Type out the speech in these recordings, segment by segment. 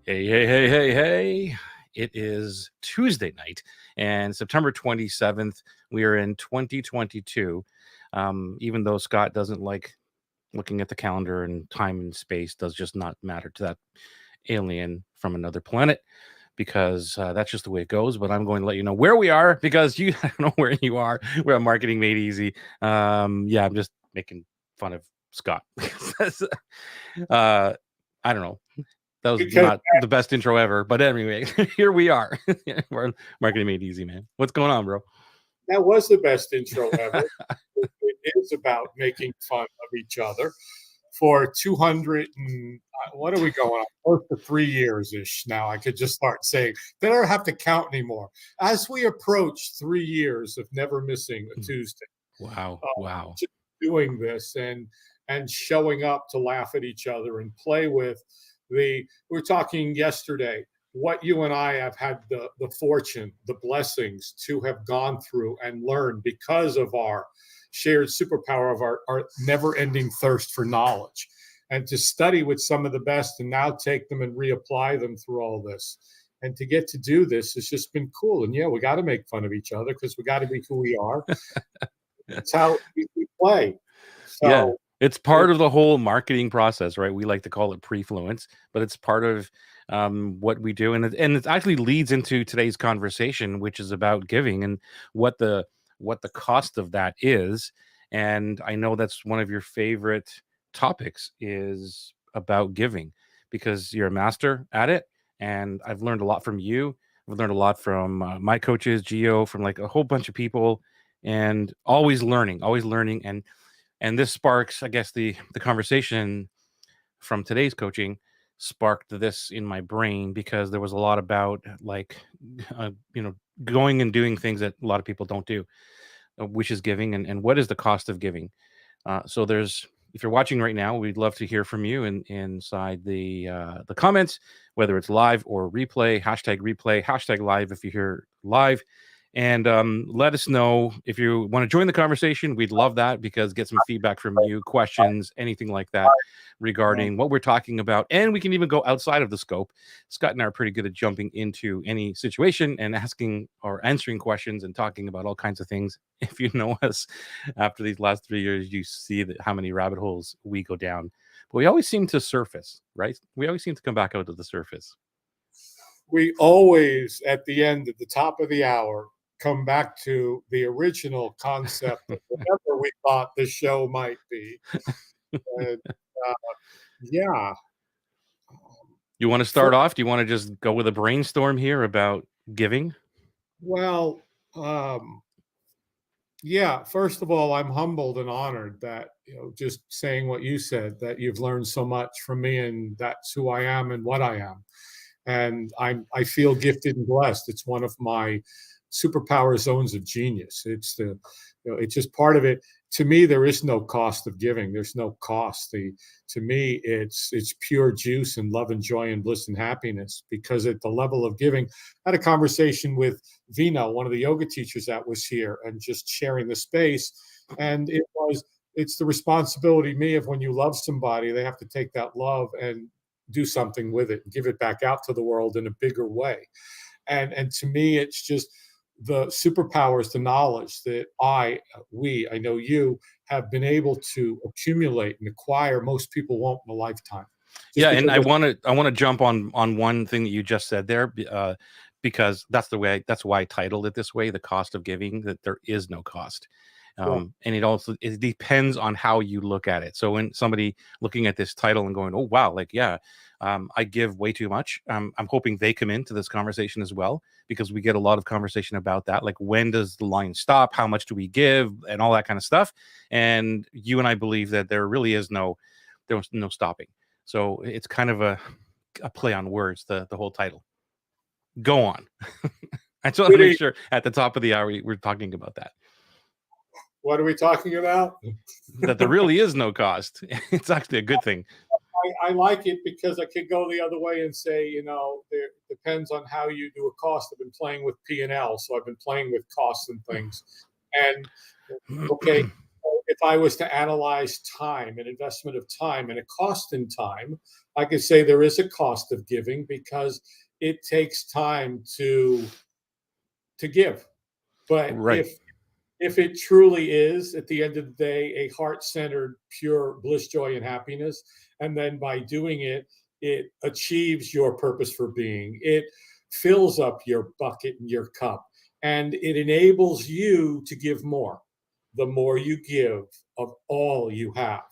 Hey. It is Tuesday night and September 27th. We are in 2022. Even though Scott doesn't like looking at the calendar, and time and space does just not matter to that alien from another planet, because that's just the way it goes. But I'm going to let you know where we are, because I don't know where you are. We're at Marketing Made Easy. I'm just making fun of Scott. I don't know. That was not the best intro ever, but anyway, here we are. We're Marketing Made Easy, man. What's going on, bro? That was the best intro ever. It is about making fun of each other for 200 and what are we going on? Close to 3 years-ish now. I could just start saying, they don't have to count anymore. As we approach 3 years of never missing a Tuesday. Wow. Just doing this and showing up to laugh at each other and play with we were talking yesterday, what you and I have had the fortune, the blessings to have gone through and learned because of our shared superpower of our never-ending thirst for knowledge, and to study with some of the best and now take them and reapply them through all this. And to get to do this has just been cool. And yeah, we got to make fun of each other because we got to be who we are. That's how we play. So, yeah. It's part of the whole marketing process, right? We like to call it Prefluence, but it's part of what we do. And it actually leads into today's conversation, which is about giving and what the cost of that is. And I know that's one of your favorite topics, is about giving, because you're a master at it. And I've learned a lot from you. I've learned a lot from my coaches, Gio, from like a whole bunch of people, and always learning. And this sparks, I guess, the conversation from today's coaching sparked this in my brain, because there was a lot about going and doing things that a lot of people don't do, which is giving, and what is the cost of giving. So if you're watching right now, we'd love to hear from you inside the comments, whether it's live or replay, hashtag live if you hear live. And let us know if you want to join the conversation. We'd love that, because get some feedback from you, questions, anything like that regarding what we're talking about. And we can even go outside of the scope. Scott and I are pretty good at jumping into any situation and asking or answering questions and talking about all kinds of things. If you know us after these last 3 years, you see how many rabbit holes we go down. But we always seem to surface, right? We always seem to come back out of the surface. We always, at the end, at the top of the hour, come back to the original concept of whatever we thought the show might be. And, yeah. You want to start off? Do you want to just go with a brainstorm here about giving? Well, yeah. First of all, I'm humbled and honored that, just saying what you said, that you've learned so much from me, and that's who I am and what I am. And I feel gifted and blessed. It's one of my superpower zones of genius. It's it's just part of it. To me, there is no cost of giving. There's no cost. To me, it's pure juice and love and joy and bliss and happiness, because at the level of giving, I had a conversation with Vina, one of the yoga teachers that was here, and just sharing the space. And it's the responsibility to me of, when you love somebody, they have to take that love and do something with it and give it back out to the world in a bigger way. And to me, it's just the superpowers, the knowledge that I know you have been able to accumulate and acquire. Most people won't in a lifetime. Yeah, and I want to jump on one thing that you just said there, because that's why I titled it this way: the cost of giving. That there is no cost. And it depends on how you look at it. So when somebody looking at this title and going, oh, wow, I give way too much. I'm hoping they come into this conversation as well, because we get a lot of conversation about that. Like, when does the line stop? How much do we give? And all that kind of stuff. And you and I believe that there really is no stopping. So it's kind of a play on words, the whole title. Go on. I just want to make sure at the top of the hour we're talking about that. What are we talking about? That there really is no cost. It's actually a good thing. I like it, because I could go the other way and say, there depends on how you do a cost. I've been playing with P&L, so I've been playing with costs and things. And okay, if I was to analyze time and investment of time and a cost in time, I could say there is a cost of giving because it takes time to give. But Right. if it truly is at the end of the day a heart-centered pure bliss, joy, and happiness, and then by doing it, it achieves your purpose for being, it fills up your bucket and your cup, and it enables you to give more. The more you give of all you have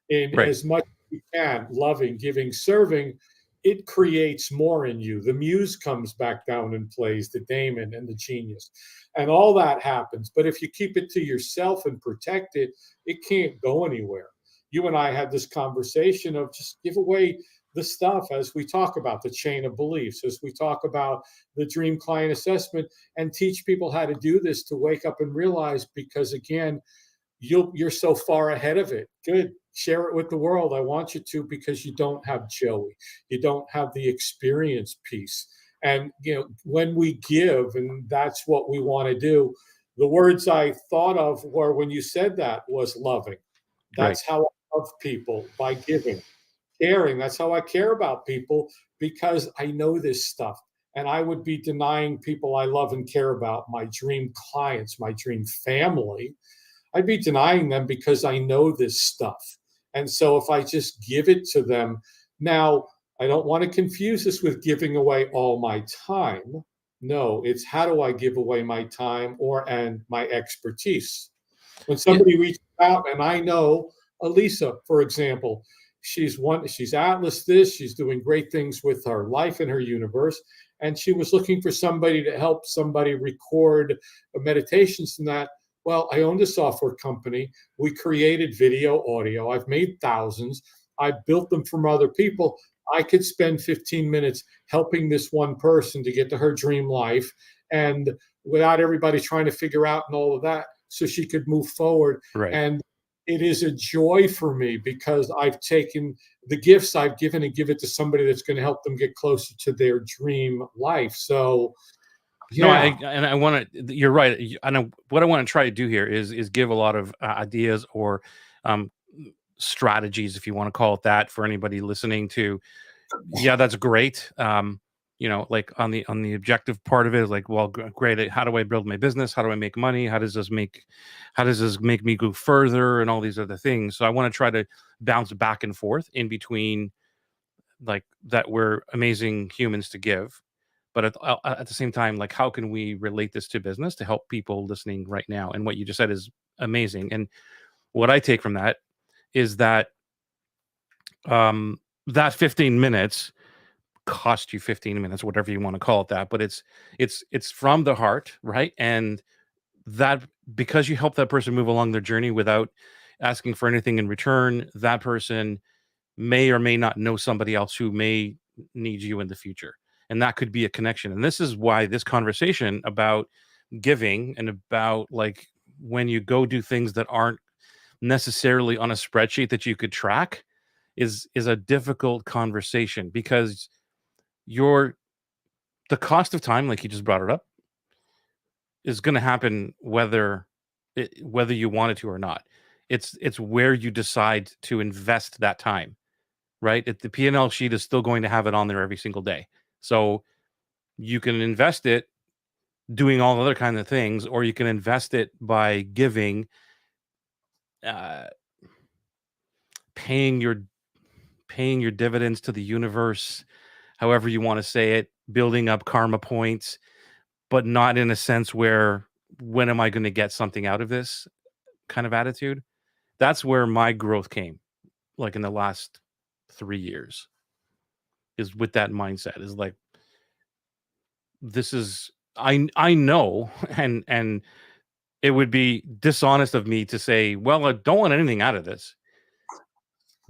in Right. as much as you can, loving, giving, serving, it creates more in you. The muse comes back down and plays the daemon and the genius, and all that happens. But if you keep it to yourself and protect it, it can't go anywhere. You and I had this conversation of just give away the stuff as we talk about the chain of beliefs, as we talk about the dream client assessment, and teach people how to do this to wake up and realize, because again, you're so far ahead of it. Good. Share it with the world. I want you to, because you don't have Joey. You don't have the experience piece. And when we give, and that's what we want to do. The words I thought of were when you said that was loving. Right. That's how I love people, by giving, caring. That's how I care about people, because I know this stuff. And I would be denying people I love and care about, my dream clients, my dream family. I'd be denying them because I know this stuff. And so if I just give it to them, now I don't want to confuse this with giving away all my time. No, it's how do I give away my time and my expertise? When Yeah. somebody reaches out, and I know Elisa, for example, she's Atlas this, she's doing great things with her life and her universe. And she was looking for somebody to help somebody record meditations and that. Well, I owned a software company. We created video, audio. I've made thousands. I built them from other people. I could spend 15 minutes helping this one person to get to her dream life, and without everybody trying to figure out and all of that, so she could move forward. Right. And it is a joy for me because I've taken the gifts I've given and give it to somebody that's going to help them get closer to their dream life. So, No, yeah. I want to. You're right. I know what I want to try to do here is give a lot of ideas or um, strategies, if you want to call it that, for anybody listening to. Yeah, that's great. Like on the objective part of it is like, well, great. How do I build my business? How do I make money? How does this make me go further and all these other things? So I want to try to bounce back and forth in between, like that we're amazing humans to give, but at the same time, like how can we relate this to business to help people listening right now? And what you just said is amazing. And what I take from that is that that 15 minutes cost you 15 minutes, whatever you want to call it that, but it's from the heart, right? And that, because you help that person move along their journey without asking for anything in return, that person may or may not know somebody else who may need you in the future. And that could be a connection. And this is why this conversation about giving and about like when you go do things that aren't necessarily on a spreadsheet that you could track is a difficult conversation, because your the cost of time, like you just brought it up, is going to happen whether you want it to or not. It's where you decide to invest that time, right? The P&L sheet is still going to have it on there every single day. So you can invest it doing all other kind of things, or you can invest it by giving, uh, paying your paying your dividends to the universe, however you want to say it, building up karma points, but not in a sense where, when am I going to get something out of this kind of attitude. That's where my growth came, like in the last 3 years, is with that mindset. Is like, this is, I know, and it would be dishonest of me to say, well, I don't want anything out of this.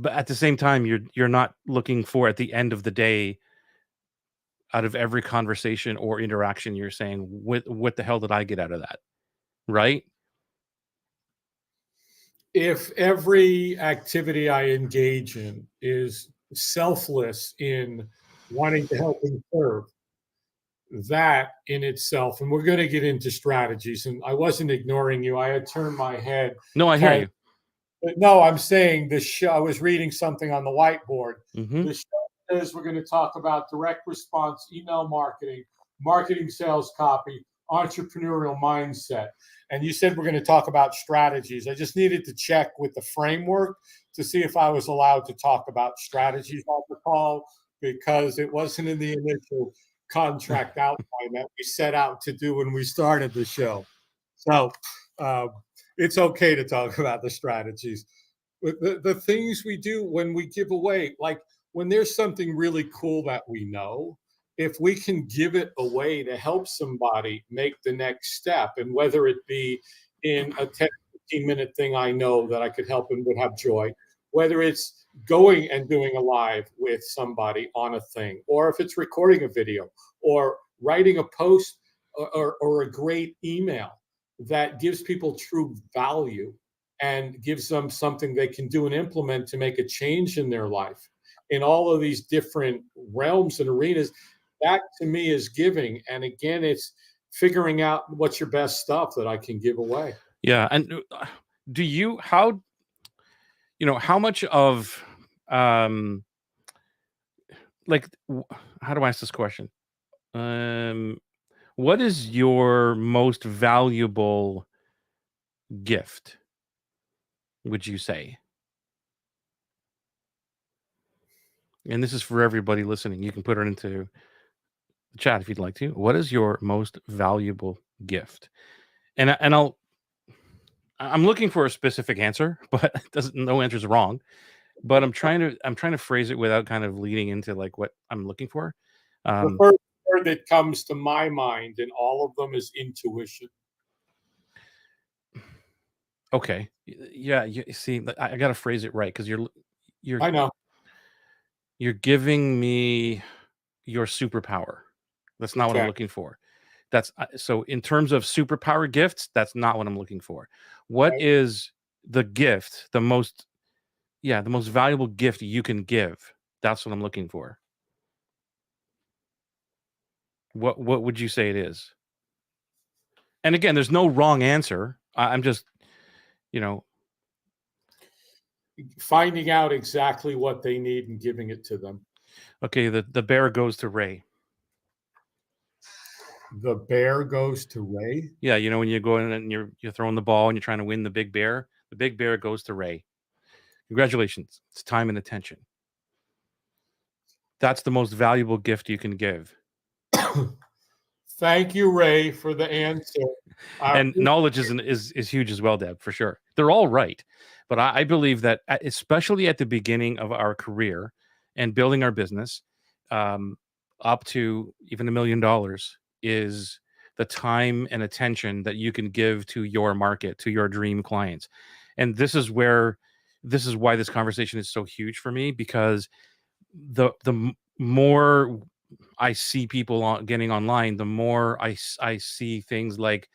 But at the same time, you're not looking for, at the end of the day, out of every conversation or interaction, you're saying, what the hell did I get out of that? Right? If every activity I engage in is selfless in wanting to help and serve, that in itself, and we're going to get into strategies, and I wasn't ignoring you. I had turned my head No, I hear head you. No, I'm saying the show. I was reading something on the whiteboard. Hmm. The show says we're going to talk about direct response, email marketing, marketing sales copy, entrepreneurial mindset. And you said we're going to talk about strategies. I just needed to check with the framework to see if I was allowed to talk about strategies on the call because it wasn't in the initial contract outline that we set out to do when we started the show. So, uh, it's okay to talk about the strategies. But the things we do when we give away, like when there's something really cool that we know, if we can give it away to help somebody make the next step, and whether it be in a 10, 15-minute thing I know that I could help and would have joy, whether it's going and doing a live with somebody on a thing, or if it's recording a video, or writing a post or a great email that gives people true value and gives them something they can do and implement to make a change in their life in all of these different realms and arenas. That to me is giving. And again, it's figuring out what's your best stuff that I can give away. Yeah. And do you, how much of, um, like, how do I ask this question? Um, what is your most valuable gift, would you say? And this is for everybody listening. You can put it into the chat if you'd like to. What is your most valuable gift? And I'm looking for a specific answer, but no answer is wrong. But I'm trying to phrase it without kind of leading into like what I'm looking for. The Um, first word that comes to my mind in all of them is intuition. okay, yeah. You see, I got to phrase it right because you're I know. you're giving me your superpower. That's not what I'm Okay. looking for. That's so in terms of superpower gifts, that's not what I'm looking for. What Right. is the gift, the most valuable gift you can give? That's what I'm looking for. What would you say it is? And again, there's no wrong answer. I'm just, you know, Finding out exactly what they need and giving it to them. okay, the bear goes to Ray. The bear goes to Ray. Yeah, when you go in and you're throwing the ball and you're trying to win the big bear goes to Ray. Congratulations. It's time and attention. That's the most valuable gift you can give. Thank you, Ray, for the answer. I And knowledge is huge as well, Deb, for sure. They're all right, but I believe that especially at the beginning of our career and building our business, um, up to even $1 million is the time and attention that you can give to your market, to your dream clients. And this is why this conversation is so huge for me, because the more I see people getting online, the more I see things like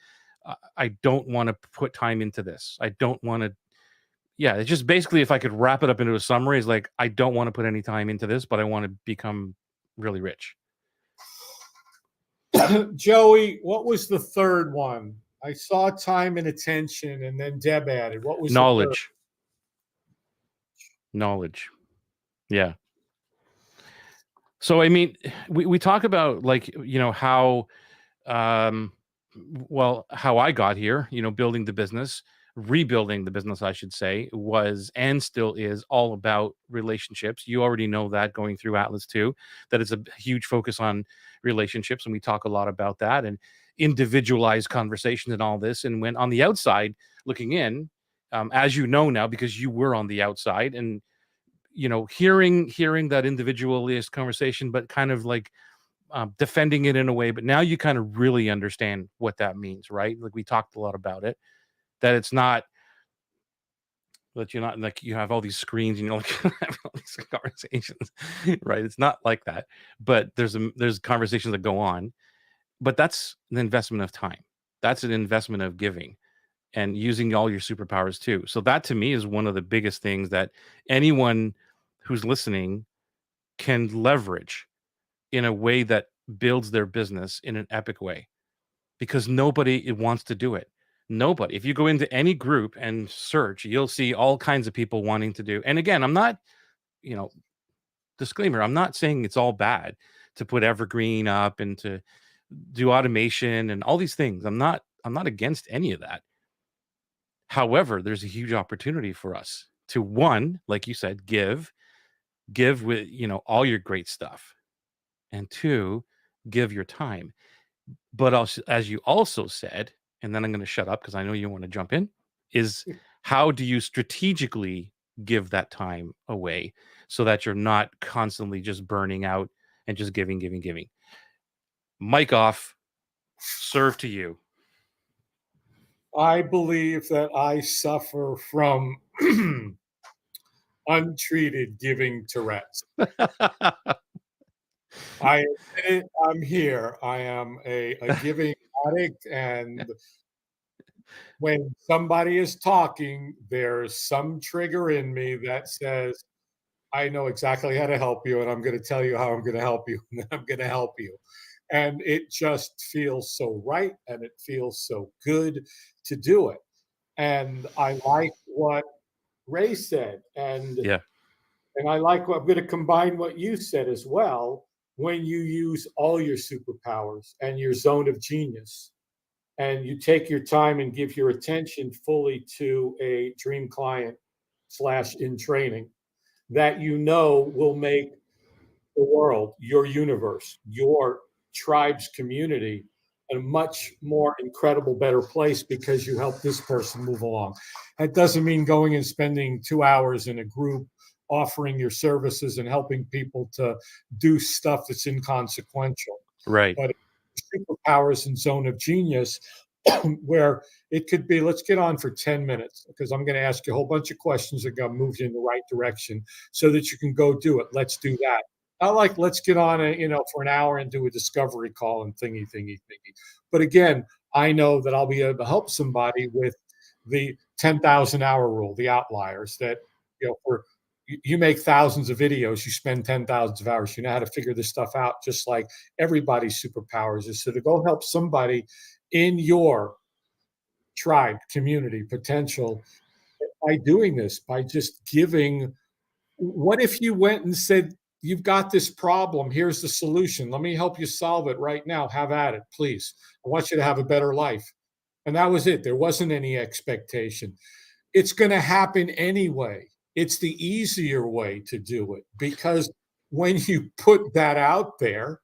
I don't want to put time into this. I don't want to. Yeah, it's just basically if I could wrap it up into a summary, is like I don't want to put any time into this, but I want to become really rich. Joey, what was the third one? I saw time and attention, and then Deb added. What was the third? Knowledge, knowledge. Yeah. So I mean, we talk about like how um how I got here, building the business, rebuilding the business, I should say, was and still is all about relationships. You already know that going through Atlas too, that it's a huge focus on relationships. And we talk a lot about that and individualized conversations and all this. And when on the outside looking in, as you know now, because you were on the outside and, hearing that individualist conversation, but kind of like defending it in a way, but now you kind of really understand what that means, right? Like we talked a lot about it, that it's not that you're not like you have all these screens and you're like having all these conversations, right? It's not like that, but there's conversations that go on, but that's an investment of time. That's an investment of giving and using all your superpowers too. So that to me is one of the biggest things that anyone who's listening can leverage in a way that builds their business in an epic way because nobody wants to do it. Nobody. If you go into any group and search, you'll see all kinds of people wanting to do. And again, I'm not, you know, disclaimer, I'm not saying it's all bad to put evergreen up and to do automation and all these things. I'm not against any of that. However, there's a huge opportunity for us to, one, like you said, give with, all your great stuff, and two, give your time. But also, as you also said, and then I'm going to shut up because I know you want to jump in, is how do you strategically give that time away so that you're not constantly just burning out and just giving, giving, giving? Mic off, serve to you. I believe that I suffer from untreated giving Tourette's. I admit it, I'm here. I am a giving addict, and when somebody is talking, there's some trigger in me that says, I know exactly how to help you, and I'm going to tell you how I'm going to help you, and I'm going to help you. And it just feels so right, and it feels so good to do it. And I like what Ray said, Yeah. and I like what I'm going to combine what you said as well. When you use all your superpowers and your zone of genius, and you take your time and give your attention fully to a dream client slash in training that you know will make the world, your universe, your tribe's community a much more incredible, better place because you help this person move along. That doesn't mean going and spending 2 hours in a group offering your services and helping people to do stuff that's inconsequential. Right. But superpowers and zone of genius, where it could be, let's get on for 10 minutes because I'm going to ask you a whole bunch of questions that are going to move you in the right direction so that you can go do it. Let's do that. I like, let's get on for an hour and do a discovery call and thingy. But again, I know that I'll be able to help somebody with the 10,000 hour rule, the outliers that, for you make thousands of videos, you spend 10,000 of hours, you know how to figure this stuff out, just like everybody's superpowers is. So to go help somebody in your tribe, community, potential by doing this, by just giving. What if you went and said, you've got this problem, here's the solution, let me help you solve it right now, have at it, please. I want you to have a better life. And that was it. There wasn't any expectation. It's going to happen anyway. It's the easier way to do it because when you put that out there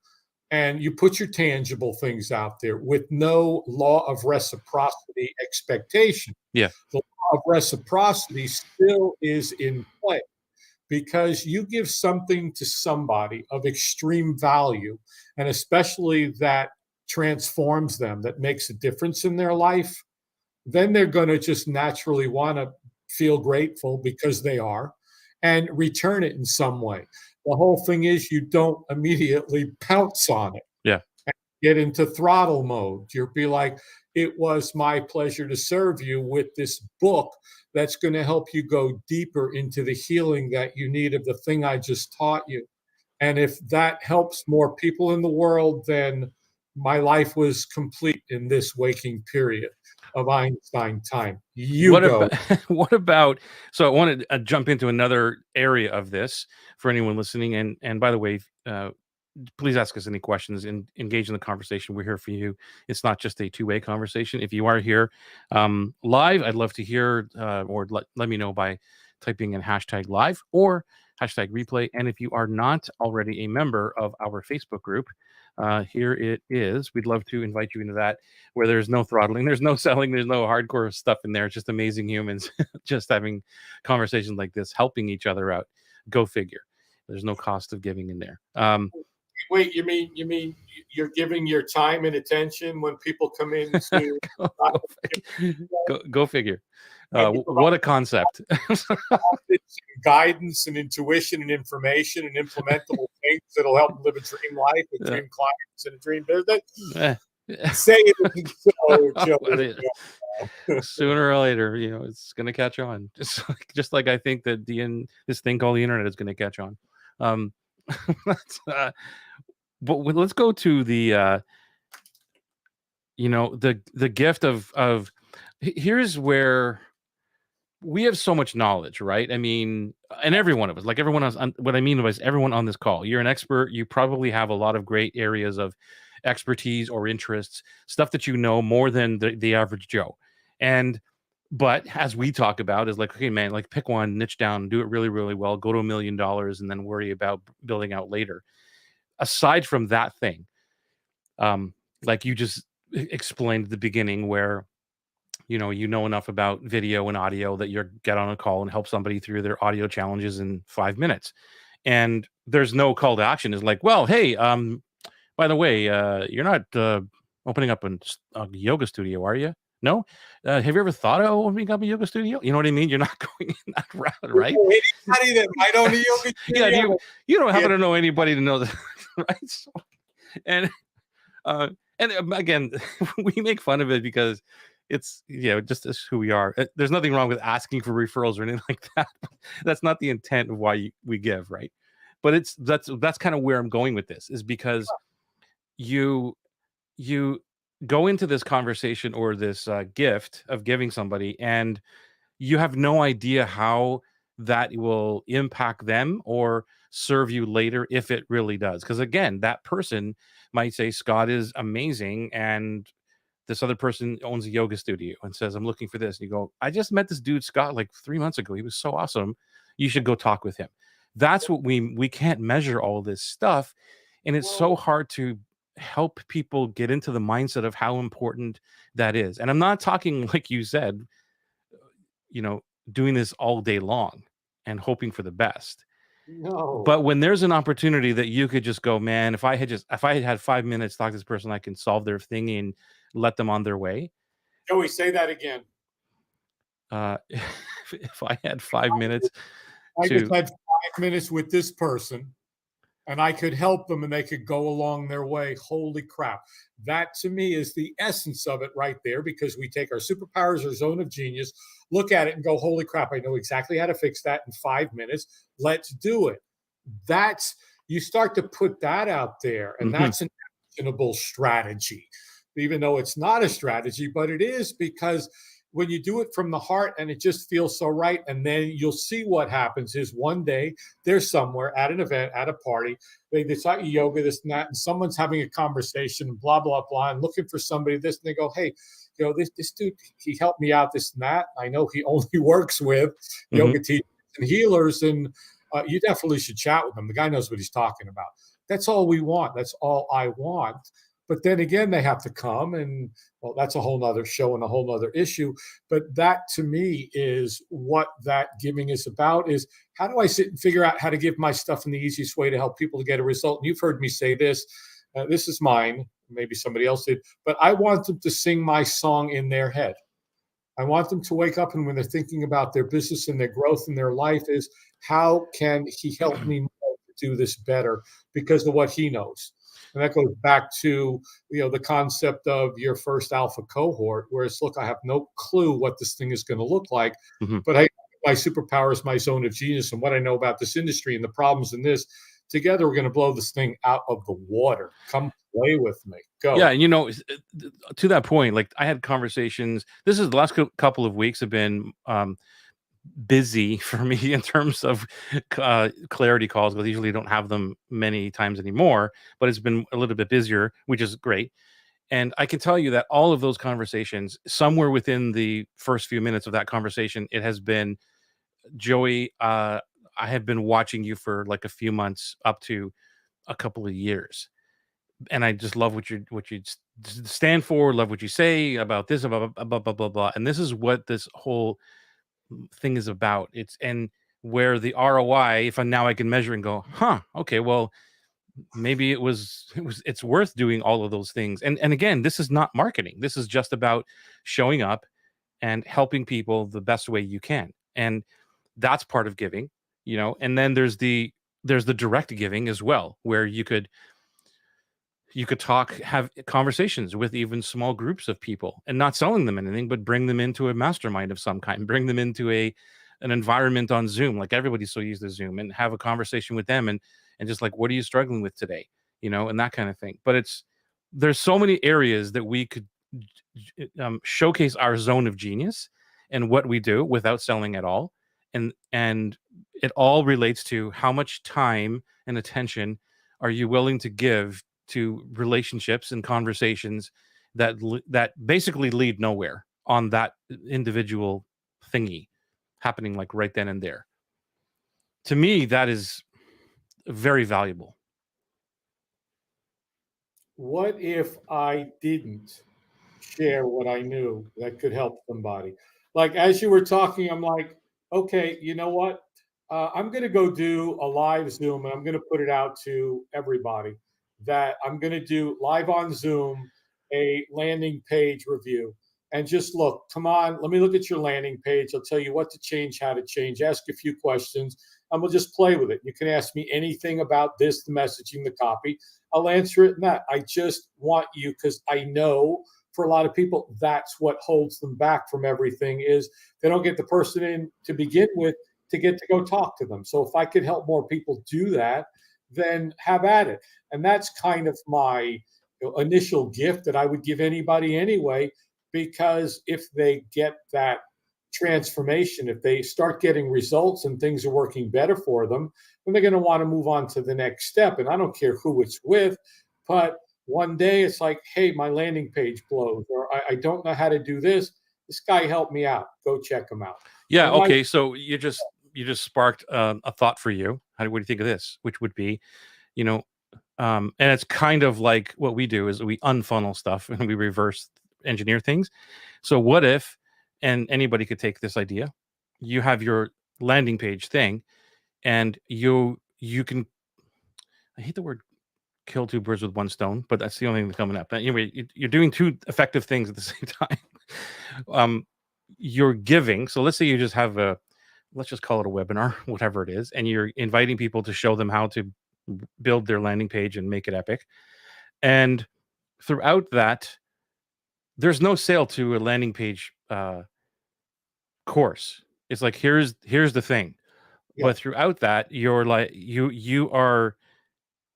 and you put your tangible things out there with no law of reciprocity expectation, Yeah. the law of reciprocity still is in play because you give something to somebody of extreme value, and especially that transforms them, that makes a difference in their life, then they're going to just naturally want to feel grateful because they are and return it in some way. The whole thing is you don't immediately pounce on it. Yeah. Get into throttle mode. You'll be like, it was my pleasure to serve you with this book that's going to help you go deeper into the healing that you need of the thing I just taught you. And if that helps more people in the world, then my life was complete in this waking period of Einstein time. You What go. about what about so I wanted to jump into another area of this for anyone listening, and by the way, please ask us any questions and engage in the conversation. We're here for you. It's not just a two-way conversation. If you are here live, I'd love to hear or let me know by typing in hashtag live or hashtag replay. And if you are not already a member of our Facebook group, here it is. We'd love to invite you into that, where there's no throttling, there's no selling, there's no hardcore stuff in there. It's just amazing humans just having conversations like this, helping each other out. Go figure. There's no cost of giving in there. Wait, you mean you're giving your time and attention when people come in to go figure. What a concept. Guidance and intuition and information and implementable things that'll help them live a dream life with dream clients and a dream business. Say it so, sooner or later, it's going to catch on. Just like I think that this thing called the internet is going to catch on. But let's go to the the gift of Here's where we have so much knowledge, right? I mean, and every one of us, like everyone else, what I mean is everyone on this call, you're an expert. You probably have a lot of great areas of expertise or interests, stuff that you know more than the average Joe. And, but as we talk about is like, okay, man, like pick one, niche down, do it really, really well, go to $1 million and then worry about building out later. Aside from that thing, like you just explained at the beginning where you know enough about video and audio that you get on a call and help somebody through their audio challenges in 5 minutes, and there's no call to action. Is like, well, hey, by the way, you're not opening up a yoga studio, are you? No. Have you ever thought of opening up a yoga studio? You know what I mean? You're not going in that route, right? Anybody that might own a yoga Yeah, studio, you don't happen to know anybody to know that, right? So, and again, we make fun of it because it's just as who we are. There's nothing wrong with asking for referrals or anything like that. That's not the intent of why we give, right? But that's kind of where I'm going with this, is because you go into this conversation or this gift of giving somebody, and you have no idea how that will impact them or serve you later, if it really does. Because again, that person might say Scott is amazing, and this other person owns a yoga studio and says, I'm looking for this. And you go, I just met this dude, Scott, like 3 months ago. He was so awesome. You should go talk with him. That's what we can't measure all this stuff. And it's so hard to help people get into the mindset of how important that is. And I'm not talking, like you said, you know, doing this all day long and hoping for the best. no. But when there's an opportunity that you could just go, man, if I had 5 minutes to talk to this person, I can solve their thing and let them on their way. Joey, say that again. If I had 5 minutes I just to, had 5 minutes with this person and I could help them and they could go along their way. Holy crap. That to me is the essence of it right there, because we take our superpowers, our zone of genius, look at it and go, holy crap, I know exactly how to fix that in 5 minutes. Let's do it. That's, you start to put that out there, and that's an actionable strategy, even though it's not a strategy, but it is, because when you do it from the heart and it just feels so right, and then you'll see what happens is one day they're somewhere at an event, at a party, they decide yoga, this and that, and someone's having a conversation, blah, blah, blah, and looking for somebody, this, and they go, hey, this dude, he helped me out, this and that. I know he only works with yoga teachers and healers, and you definitely should chat with him. The guy knows what he's talking about. That's all we want. That's all I want. But then again, they have to come, and well, that's a whole nother show and a whole nother issue. But that to me is what that giving is about, is how do I sit and figure out how to give my stuff in the easiest way to help people to get a result? And you've heard me say this, this is mine, maybe somebody else did, but I want them to sing my song in their head. I want them to wake up, and when they're thinking about their business and their growth in their life, is how can he help me do this better because of what he knows? And that goes back to the concept of your first alpha cohort, where it's, look, I have no clue what this thing is going to look like, but my superpower is my zone of genius and what I know about this industry and the problems in this. Together, we're going to blow this thing out of the water. Come play with me. Go. Yeah, to that point, like I had conversations. This is the last couple of weeks have been busy for me in terms of clarity calls, because I usually don't have them many times anymore, but it's been a little bit busier, which is great. And I can tell you that all of those conversations, somewhere within the first few minutes of that conversation, it has been, Joey, I have been watching you for like a few months up to a couple of years, and I just love what you stand for, love what you say about this, about blah, blah, blah, blah. And this is what this whole thing is about. It's, and where the ROI, if now I can measure and go, okay, well, maybe it's worth doing all of those things. And again, this is not marketing. This is just about showing up and helping people the best way you can. And that's part of giving, and then there's the direct giving as well, where you could have conversations with even small groups of people and not selling them anything, but bring them into a mastermind of some kind, bring them into an environment on Zoom, like everybody's so used to Zoom, and have a conversation with them and just like, what are you struggling with today? And that kind of thing. But there's so many areas that we could showcase our zone of genius and what we do without selling at all. And it all relates to how much time and attention are you willing to give to relationships and conversations that basically lead nowhere on that individual thingy happening like right then and there. To me, that is very valuable. What if I didn't share what I knew that could help somebody? Like as you were talking, I'm like, okay, you know what? I'm going to go do a live Zoom and I'm going to put it out to everybody that I'm going to do live on Zoom a landing page review. And just look, come on, let me look at your landing page. I'll tell you what to change, how to change, ask a few questions, and we'll just play with it. You can ask me anything about this, the messaging, the copy. I'll answer it in that. I just want you, because I know for a lot of people, that's what holds them back from everything is they don't get the person in to begin with to get to go talk to them. So if I could help more people do that, then have at it. And that's kind of my initial gift that I would give anybody anyway, because if they get that transformation, if they start getting results and things are working better for them, then they're going to want to move on to the next step. And I don't care who it's with, but one day it's like, hey, my landing page blows, or I don't know how to do this. This guy helped me out. Go check him out. Yeah. And like, Okay. So you just sparked a thought for you. What do you think of this? Which would be, you know, and it's kind of like what we do is we unfunnel stuff and we reverse engineer things. So what if, and anybody could take this idea, you have your landing page thing, and you can, I hate the word kill two birds with one stone, but that's the only thing that's coming up. But anyway, you're doing two effective things at the same time. um, you're giving. So let's say you just have let's just call it a webinar, whatever it is, and you're inviting people to show them how to build their landing page and make it epic. And throughout that, there's no sale to a landing page course. It's like here's the thing. yeah, But throughout that, you're like you are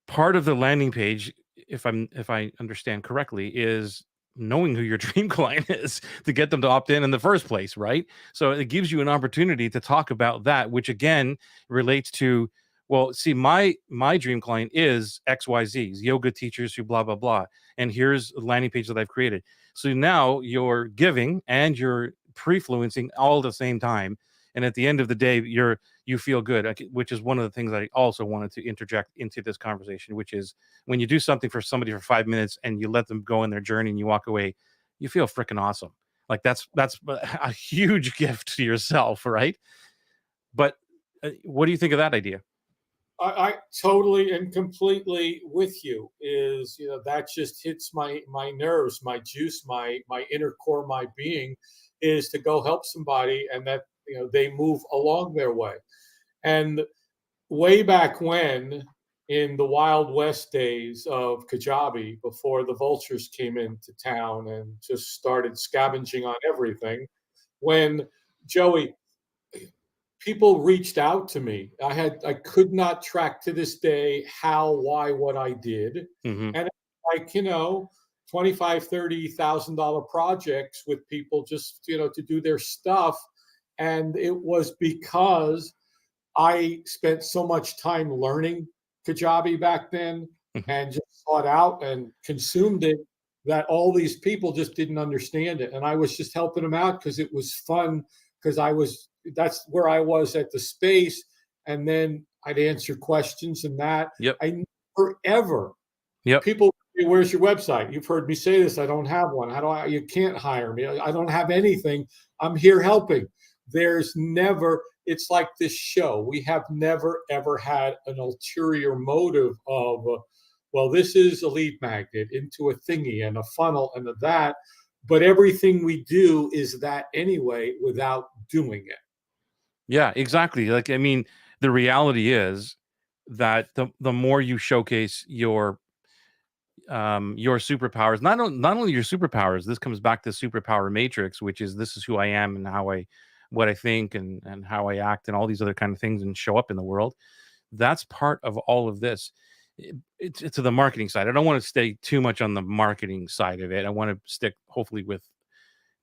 part of the landing page, if I understand correctly, is knowing who your dream client is to get them to opt in the first place, right? So it gives you an opportunity to talk about that, which again relates to, well, see, my dream client is XYZs, yoga teachers who blah blah blah, and here's a landing page that I've created. So now you're giving and you're prefluencing all at the same time, and at the end of the day, you feel good, which is one of the things I also wanted to interject into this conversation, which is when you do something for somebody for 5 minutes and you let them go in their journey and you walk away, you feel freaking awesome. Like that's a huge gift to yourself, right? But what do you think of that idea? I totally and completely with you. Is that just hits my nerves, my juice, my inner core, my being, is to go help somebody and that they move along their way. And way back when, in the Wild West days of Kajabi, before the vultures came into town and just started scavenging on everything, when Joey, people reached out to me. I could not track to this day how, why, what I did. Hmm. And like, 25, $30,000 projects with people just, to do their stuff. And it was because I spent so much time learning Kajabi back then Hmm. and just sought out and consumed it, that all these people just didn't understand it. And I was just helping them out because it was fun, because that's where I was at the space. And then I'd answer questions and that. Yep. I never ever, Yep. people say, where's your website? You've heard me say this. I don't have one. You can't hire me. I don't have anything. I'm here helping. There's never, it's like this show. We have never, ever had an ulterior motive of, well, this is a lead magnet into a thingy and a funnel and a that. But everything we do is that anyway without doing it. Yeah, exactly. Like, I mean, the reality is that the more you showcase your superpowers, not only your superpowers, this comes back to superpower matrix, which is this is who I am and what I think and how I act and all these other kind of things and show up in the world. That's part of all of this. it's to the marketing side. I don't want to stay too much on the marketing side of it. I want to stick hopefully with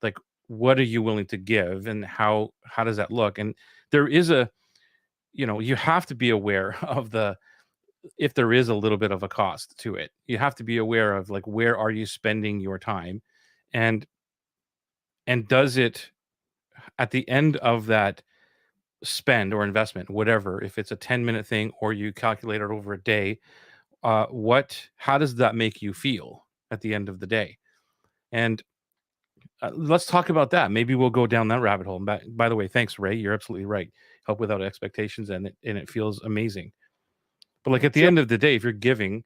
like what are you willing to give and how does that look? And there is a you have to be aware of the if there is a little bit of a cost to it. You have to be aware of like where are you spending your time and does it at the end of that spend or investment, whatever, if it's a 10-minute thing or you calculate it over a day, how does that make you feel at the end of the day? And let's talk about that. Maybe we'll go down that rabbit hole. And by the way, thanks, Ray. You're absolutely right. Help without expectations, and it feels amazing. But like at the Joe, end of the day, if you're giving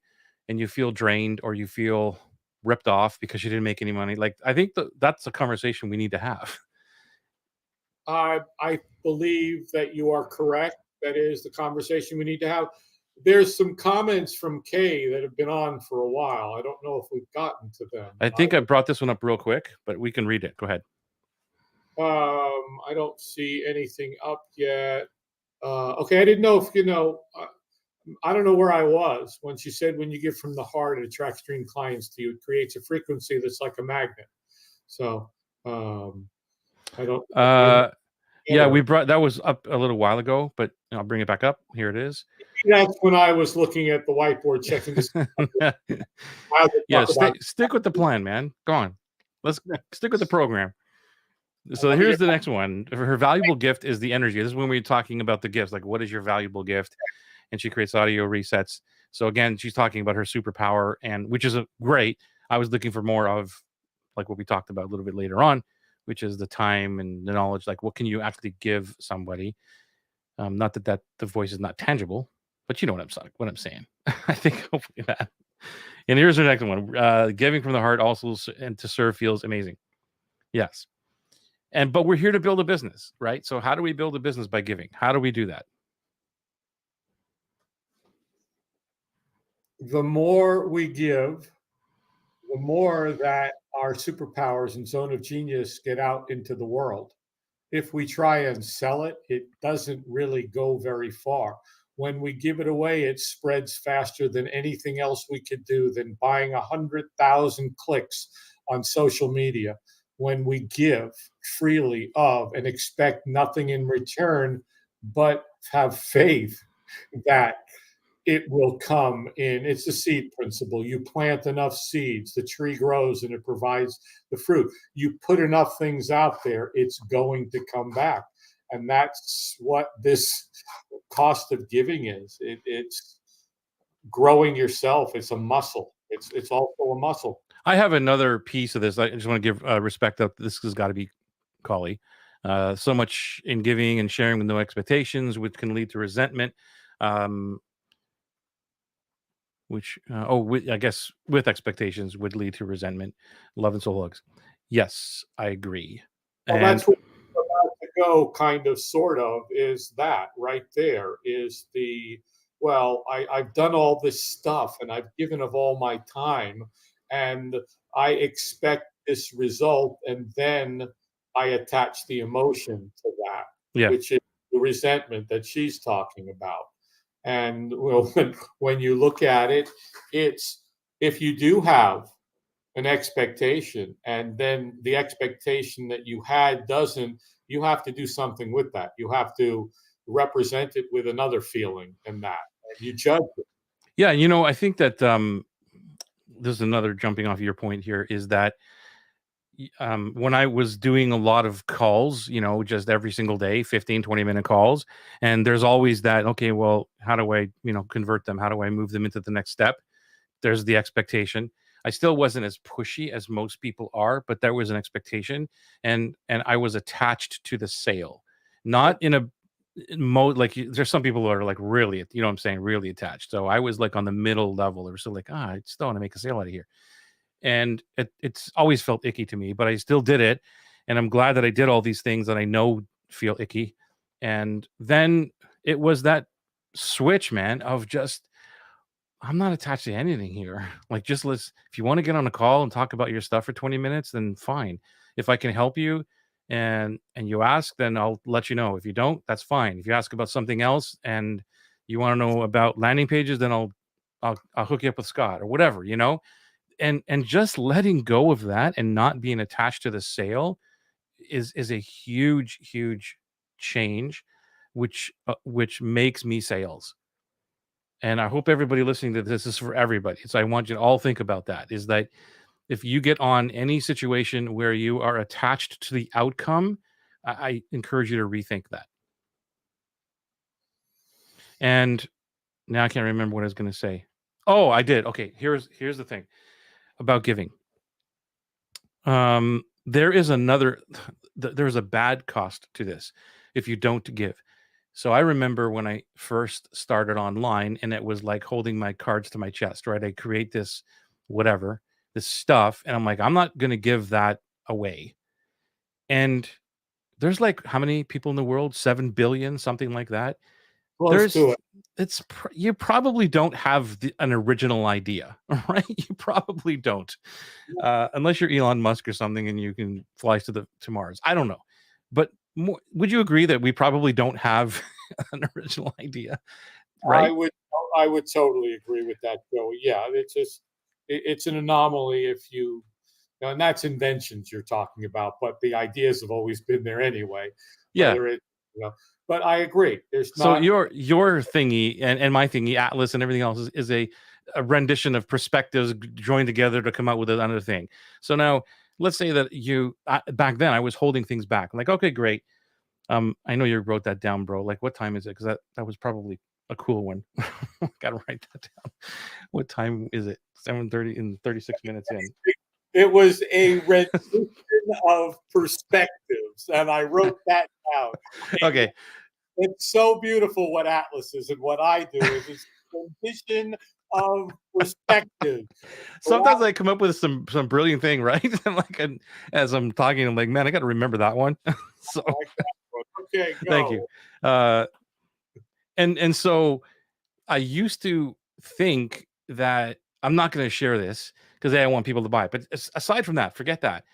and you feel drained or you feel ripped off because you didn't make any money, like I think that's a conversation we need to have. I believe that you are correct. That is the conversation we need to have. There's some comments from Kay that have been on for a while. I don't know if we've gotten to them. I think I brought this one up real quick, but we can read it. Go ahead. I don't see anything up yet. Okay, I didn't know if I don't know where I was when she said when you give from the heart, it attracts dream clients to you. It creates a frequency that's like a magnet. So I don't. Yeah, we brought that was up a little while ago, but I'll bring it back up. Here it is. That's when I was looking at the whiteboard checking this. Yeah, stick with the plan, man. Go on. Let's stick with the program. So here's the next one. Her valuable gift is the energy. This is when we're talking about the gifts. Like, what is your valuable gift? And she creates audio resets. So again, she's talking about her superpower, and which is great. I was looking for more of like what we talked about a little bit later on, which is the time and the knowledge. Like, what can you actually give somebody? Not that the voice is not tangible, but you know what I'm saying. I think hopefully that. And here's the next one. Giving from the heart also and to serve feels amazing. Yes. But we're here to build a business, right? So how do we build a business by giving? How do we do that? The more we give, the more that our superpowers and zone of genius get out into the world. If we try and sell it, it doesn't really go very far. When we give it away, it spreads faster than anything else we could do than buying 100,000 clicks on social media. When we give freely of and expect nothing in return, but have faith that it will come in. It's the seed principle. You plant enough seeds, the tree grows and it provides the fruit. You put enough things out there, it's going to come back. And that's what this cost of giving is. It's growing yourself. It's a muscle. It's also a muscle. I have another piece of this. I just want to give respect that this has got to be Collie. So much in giving and sharing with no expectations, which can lead to resentment. I guess with expectations would lead to resentment. Love and soul hugs. Yes, I agree. Well, that's what we're about to go, kind of, sort of, is that right there is I've done all this stuff and I've given of all my time and I expect this result, and then I attach the emotion to that, which is the resentment that she's talking about. And when you look at it, it's if you do have an expectation and then the expectation that you had doesn't, you have to do something with that. You have to represent it with another feeling and that. And you judge it. Yeah, I think that this is another jumping off your point here is that when I was doing a lot of calls, just every single day, 15, 20-minute calls, and there's always that, okay, well, how do I, convert them? How do I move them into the next step? There's the expectation. I still wasn't as pushy as most people are, but there was an expectation, and I was attached to the sale, not in a mode like there's some people who are like really, what I'm saying, really attached. So I was like on the middle level. They were still like, I still want to make a sale out of here. And it's always felt icky to me, but I still did it. And I'm glad that I did all these things that I know feel icky. And then it was that switch, man, of just, I'm not attached to anything here. Like, just if you want to get on a call and talk about your stuff for 20 minutes, then fine. If I can help you and you ask, then I'll let you know. If you don't, that's fine. If you ask about something else and you want to know about landing pages, then I'll I'll hook you up with Scott or whatever, and just letting go of that and not being attached to the sale is a huge change, which makes me sales. And I hope everybody listening to this is for everybody. So I want you to all think about that, is that if you get on any situation where you are attached to the outcome, I encourage you to rethink that. And now I can't remember what I was going to say. Oh, I did. Okay, here's the thing about giving. There is there's a bad cost to this if you don't give. So I remember when I first started online, and it was like holding my cards to my chest, right? I create this stuff, and I'm like, I'm not going to give that away. And there's like how many people in the world? 7 billion, something like that. Close There's to it. you probably don't have an original idea, right? You probably don't, unless you're Elon Musk or something, and you can fly to Mars. I don't know, but would you agree that we probably don't have an original idea, I right? would I would totally agree with that, Joey. Yeah, it's an anomaly if and that's inventions you're talking about, but the ideas have always been there anyway. Yeah. Whether it, you know, but I agree. There's So not. your thingy and my thingy, Atlas and everything else is a rendition of perspectives joined together to come out with another thing. So now let's say that back then I was holding things back. I'm like, okay, great. I know you wrote that down, bro. Like, what time is it? Because that was probably a cool one. Gotta write that down. What time is it? 7:30 and 36 minutes in. It was a rendition of perspectives, and I wrote that down. Okay. It's so beautiful what Atlas is, and what I do is it's a rendition of perspective. Sometimes I come up with some brilliant thing, right? And as I'm talking, I'm like, man, I got to remember that one. So Okay, thank you. go. And so I used to think that I'm not going to share this because I want people to buy it. But aside from that, forget that.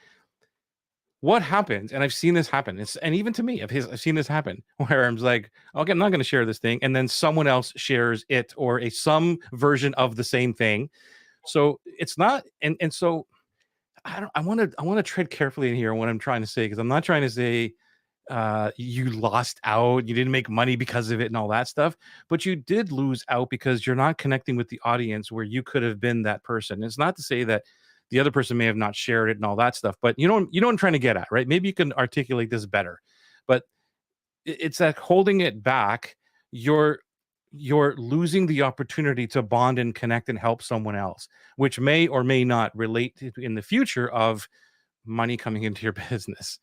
What happens, and I've seen this happen, and even to me, I've seen this happen, where I'm like, okay, I'm not going to share this thing, and then someone else shares it, or some version of the same thing. So it's not, and so I want to tread carefully in here on what I'm trying to say, because I'm not trying to say you lost out, you didn't make money because of it and all that stuff, but you did lose out because you're not connecting with the audience where you could have been that person. It's not to say that the other person may have not shared it and all that stuff, but you know what I'm trying to get at, right? Maybe you can articulate this better, but it's that holding it back, you're losing the opportunity to bond and connect and help someone else, which may or may not relate to in the future of money coming into your business.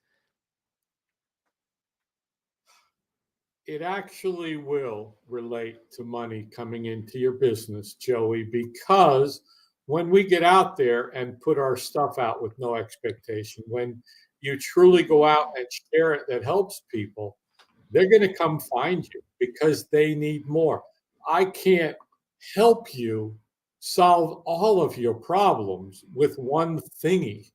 It actually will relate to money coming into your business, Joey, because when we get out there and put our stuff out with no expectation, when you truly go out and share it that helps people, they're going to come find you because they need more. I can't help you solve all of your problems with one thingy.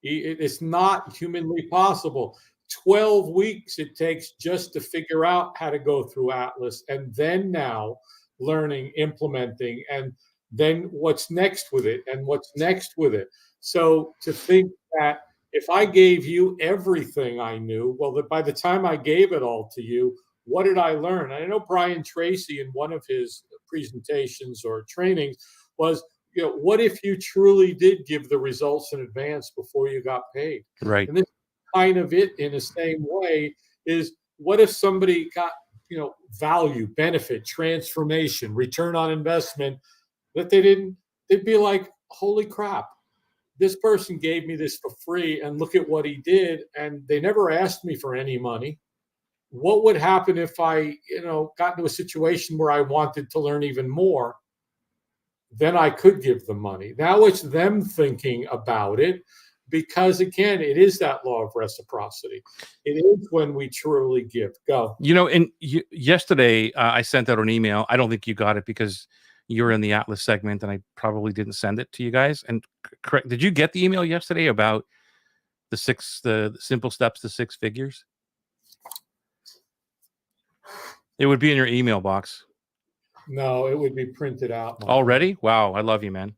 It's not humanly possible. 12 weeks it takes just to figure out how to go through Atlas, and then now learning, implementing, and then what's next with it and what's next with it. So to think that if I gave you everything I knew, well, that by the time I gave it all to you, what did I learn? I know Brian Tracy in one of his presentations or trainings was, what if you truly did give the results in advance before you got paid? Right. And this kind of it in the same way is, what if somebody got, value, benefit, transformation, return on investment that they'd be like, holy crap, this person gave me this for free and look at what he did. And they never asked me for any money. What would happen if I, got into a situation where I wanted to learn even more? Then I could give them money. Now it's them thinking about it, because again, it is that law of reciprocity. It is when we truly give. Go. And yesterday I sent out an email. I don't think you got it because you were in the Atlas segment, and I probably didn't send it to you guys. And correct, did you get the email yesterday about the simple steps to six figures? It would be in your email box. No, it would be printed out, my friend. Already? Wow, I love you, man.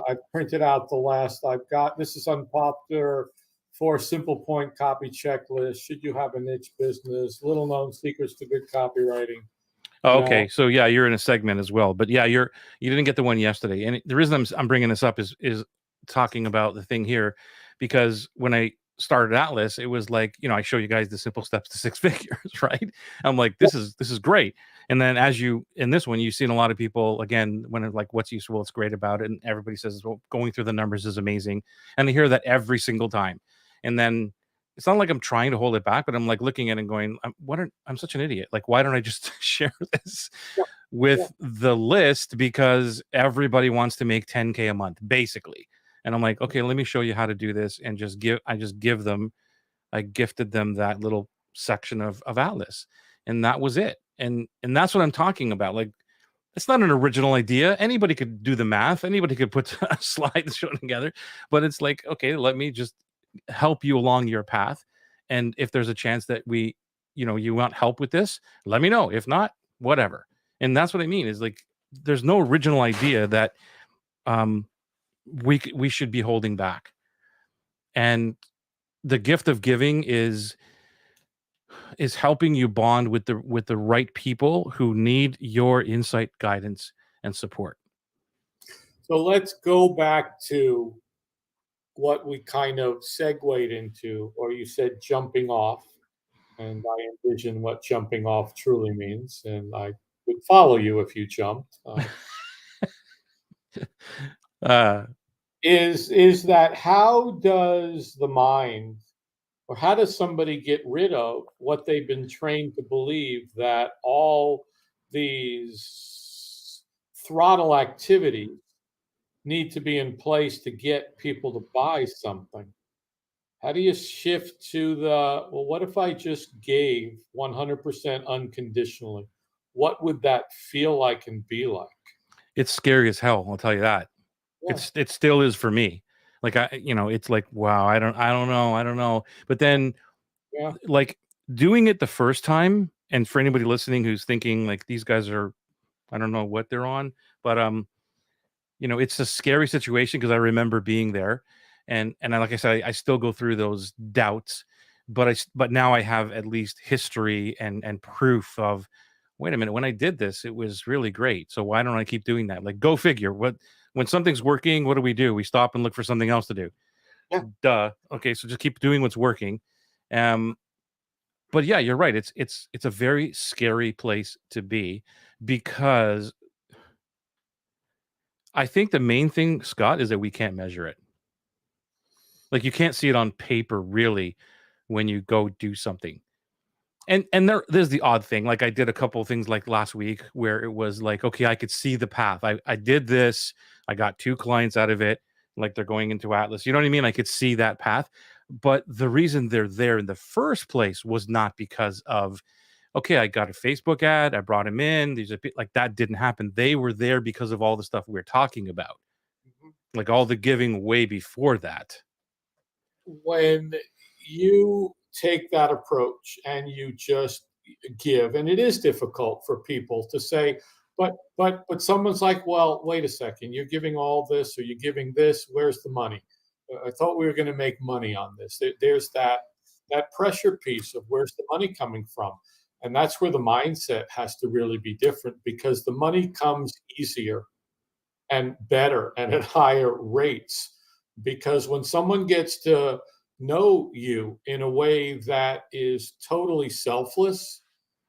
I've printed out the last I've got. This is unpopular. 4 simple point copy checklist. Should you have a niche business? Little known secrets to good copywriting. You Oh, know, okay, so yeah, you're in a segment as well, but yeah, you didn't get the one yesterday, and the reason I'm bringing this up is talking about the thing here, because when I started Atlas, it was like, I show you guys the simple steps to six figures, right? I'm like, this is great, and then as you in this one, you've seen a lot of people again when it's like, what's useful, what's great about it, and everybody says, well, going through the numbers is amazing, and I hear that every single time, and then it's not like I'm trying to hold it back, but I'm like looking at it and going, I'm such an idiot. Like, why don't I just share this yeah, yeah. with the list? Because everybody wants to make 10K a month, basically. And I'm like, okay, let me show you how to do this. And I gifted them that little section of Atlas. And that was it. And that's what I'm talking about. Like, it's not an original idea. Anybody could do the math. Anybody could put a slide and show it together. But it's like, okay, let me just help you along your path. And if there's a chance that you want help with this, let me know. If not, whatever. And that's what I mean is like, there's no original idea that um, we should be holding back. And the gift of giving is helping you bond with the right people who need your insight, guidance, and support. So let's go back to what we kind of segued into, or you said jumping off, and I envision what jumping off truly means, and I would follow you if you jumped. Uh, Is that how does the mind, or how does somebody get rid of what they've been trained to believe, that all these throttle activities need to be in place to get people to buy something? How do you shift to the, well, what if I just gave 100% unconditionally? What would that feel like and be like? it's scary as hell, I'll tell you that. Yeah, It still is for me. Like it's like, wow, I don't know. But then yeah. like doing it the first time, and for anybody listening who's thinking like these guys are, I don't know what they're on, but it's a scary situation because I remember being there, and like I said, I still go through those doubts, but now I have at least history and proof of, wait a minute, when I did this, it was really great. So why don't I keep doing that? Like, go figure. When something's working, what do? We stop and look for something else to do. Yeah. Duh. Okay, so just keep doing what's working. Um, but yeah, you're right. It's a very scary place to be, because I think the main thing, Scott, is that we can't measure it. Like, you can't see it on paper really when you go do something. And there's the odd thing. Like, I did a couple of things like last week where it was like, okay, I could see the path. I did this. I got 2 clients out of it. Like, they're going into Atlas. You know what I mean? I could see that path. But the reason they're there in the first place was not because of, okay, I got a Facebook ad, I brought him in. These are like, that didn't happen. They were there because of all the stuff we're talking about, Mhm. like all the giving way before that. When you take that approach and you just give, and it is difficult for people to say, but someone's like, well, wait a second, you're giving all this, or you're giving this, where's the money? I thought we were going to make money on this. There's that pressure piece of where's the money coming from, and that's where the mindset has to really be different, because the money comes easier and better and at higher rates. Because when someone gets to know you in a way that is totally selfless,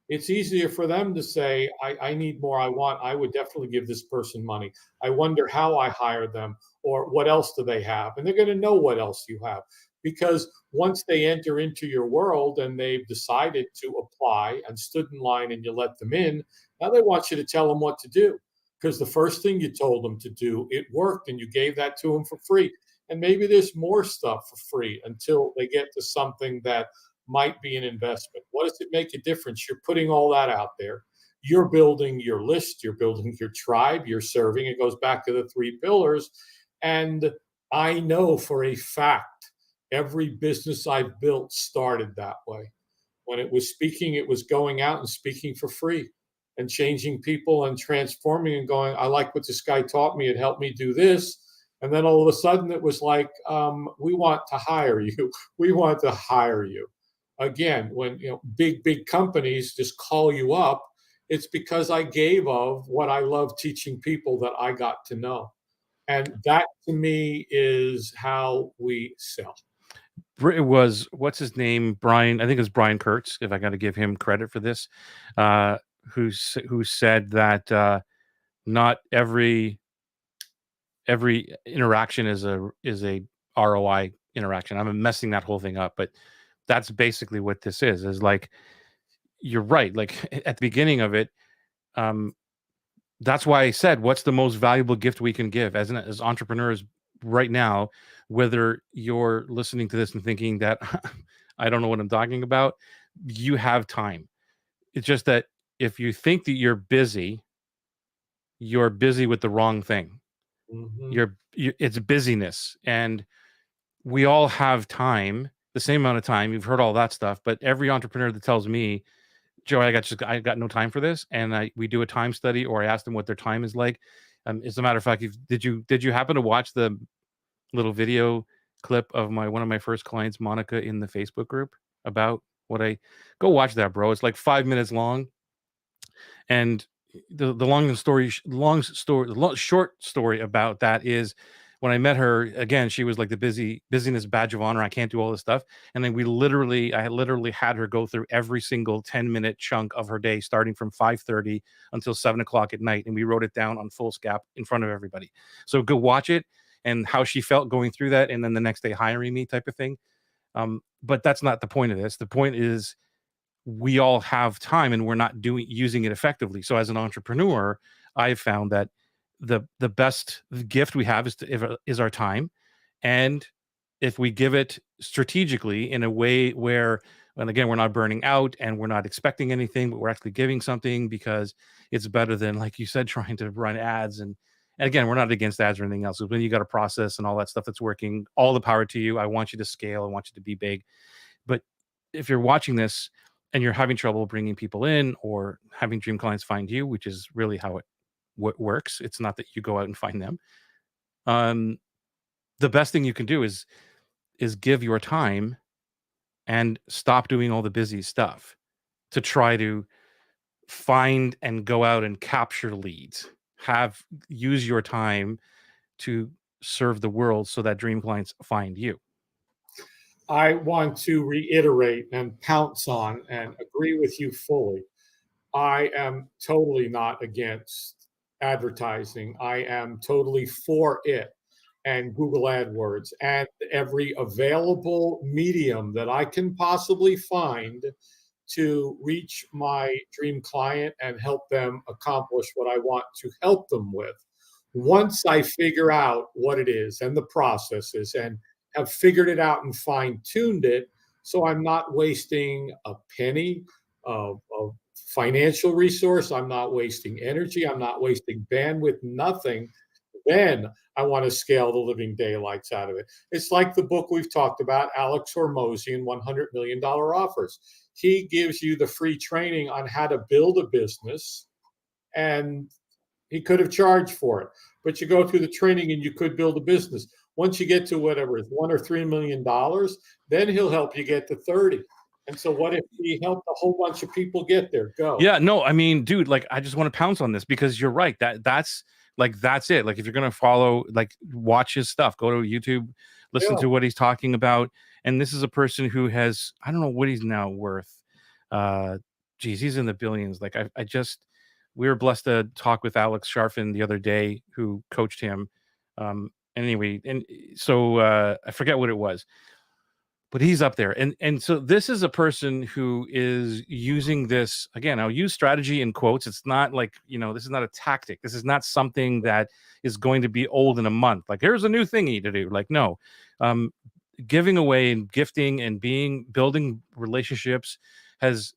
it's easier for them to say, I need more, I would definitely give this person money. I wonder how I hire them, or what else do they have? And they're going to know what else you have. Because once they enter into your world and they've decided to apply and stood in line and you let them in, now they want you to tell them what to do. Because the first thing you told them to do, it worked, and you gave that to them for free. And maybe there's more stuff for free until they get to something that might be an investment. What does it make a difference? You're putting all that out there. You're building your list, you're building your tribe, you're serving. It goes back to the 3 pillars. And I know for a fact every business I've built started that way. When it was speaking, it was going out and speaking for free. and changing people and transforming and going, I like what this guy taught me. It helped me do this. And then all of a sudden it was like, we want to hire you. We want to hire you. Again, when big companies just call you up, it's because I gave of what I love teaching people that I got to know. And that to me is how we sell. It was, what's his name, Brian, I think it was Brian Kurtz, if I got to give him credit for this, who said that not every interaction is a ROI interaction. I'm messing that whole thing up, but that's basically what this is like, you're right. Like at the beginning of it, that's why I said, what's the most valuable gift we can give as entrepreneurs right now, whether you're listening to this and thinking that I don't know what I'm talking about, you have time. It's just that if you think that you're busy with the wrong thing. Mm-hmm. It's busyness, and we all have time, the same amount of time. You've heard all that stuff, but every entrepreneur that tells me, Joe, I got no time for this, and we do a time study, or I ask them what their time is like. As a matter of fact, did you happen to watch the little video clip of one of my first clients, Monica, in the Facebook group about what I go watch that, bro? It's like 5 minutes long, and the short story about that is, when I met her again, she was like the busyness badge of honor. I can't do all this stuff. And then I literally had her go through every single 10-minute chunk of her day, starting from 5:30 until 7 o'clock at night. And we wrote it down on foolscap in front of everybody. So go watch it, and how she felt going through that. And then the next day hiring me, type of thing. But that's not the point of this. The point is, we all have time, and we're not using it effectively. So as an entrepreneur, I've found that the best gift we have is our time. And if we give it strategically in a way where, and again, we're not burning out and we're not expecting anything, but we're actually giving something, because it's better than, like you said, trying to run ads. And again, we're not against ads or anything else. When you got a process and all that stuff that's working, all the power to you. I want you to scale. I want you to be big. But if you're watching this and you're having trouble bringing people in, or having dream clients find you, which is really how it works. It's not that you go out and find them. The best thing you can do is give your time and stop doing all the busy stuff to try to find and go out and capture leads. Use your time to serve the world so that dream clients find you. I want to reiterate and pounce on and agree with you fully. I am totally not against advertising. I am totally for it, and Google AdWords and every available medium that I can possibly find to reach my dream client and help them accomplish what I want to help them with. Once I figure out what it is and the processes, and have figured it out and fine-tuned it, so I'm not wasting a penny of financial resource, I'm not wasting energy, I'm not wasting bandwidth, nothing, then I want to scale the living daylights out of it. It's like the book we've talked about, Alex Hormozian, $100 million Offers. He gives you the free training on how to build a business, and he could have charged for it. But you go through the training and you could build a business. Once you get to whatever is $1 or $3 million, then he'll help you get to 30. And so what if he helped a whole bunch of people get there? Go. Yeah, no, I mean, dude, like, I just want to pounce on this, because you're right. That's it. Like, if you're going to follow, like, watch his stuff, go to YouTube, listen to what he's talking about. And this is a person who has, I don't know what he's now worth. He's in the billions. Like, we were blessed to talk with Alex Sharfin the other day, who coached him. Anyway, and so I forget what it was, but he's up there. And so this is a person who is using this, again, I'll use strategy in quotes. It's not like, this is not a tactic. This is not something that is going to be old in a month. Like, here's a new thingy to do. Like, no, giving away and gifting and building relationships has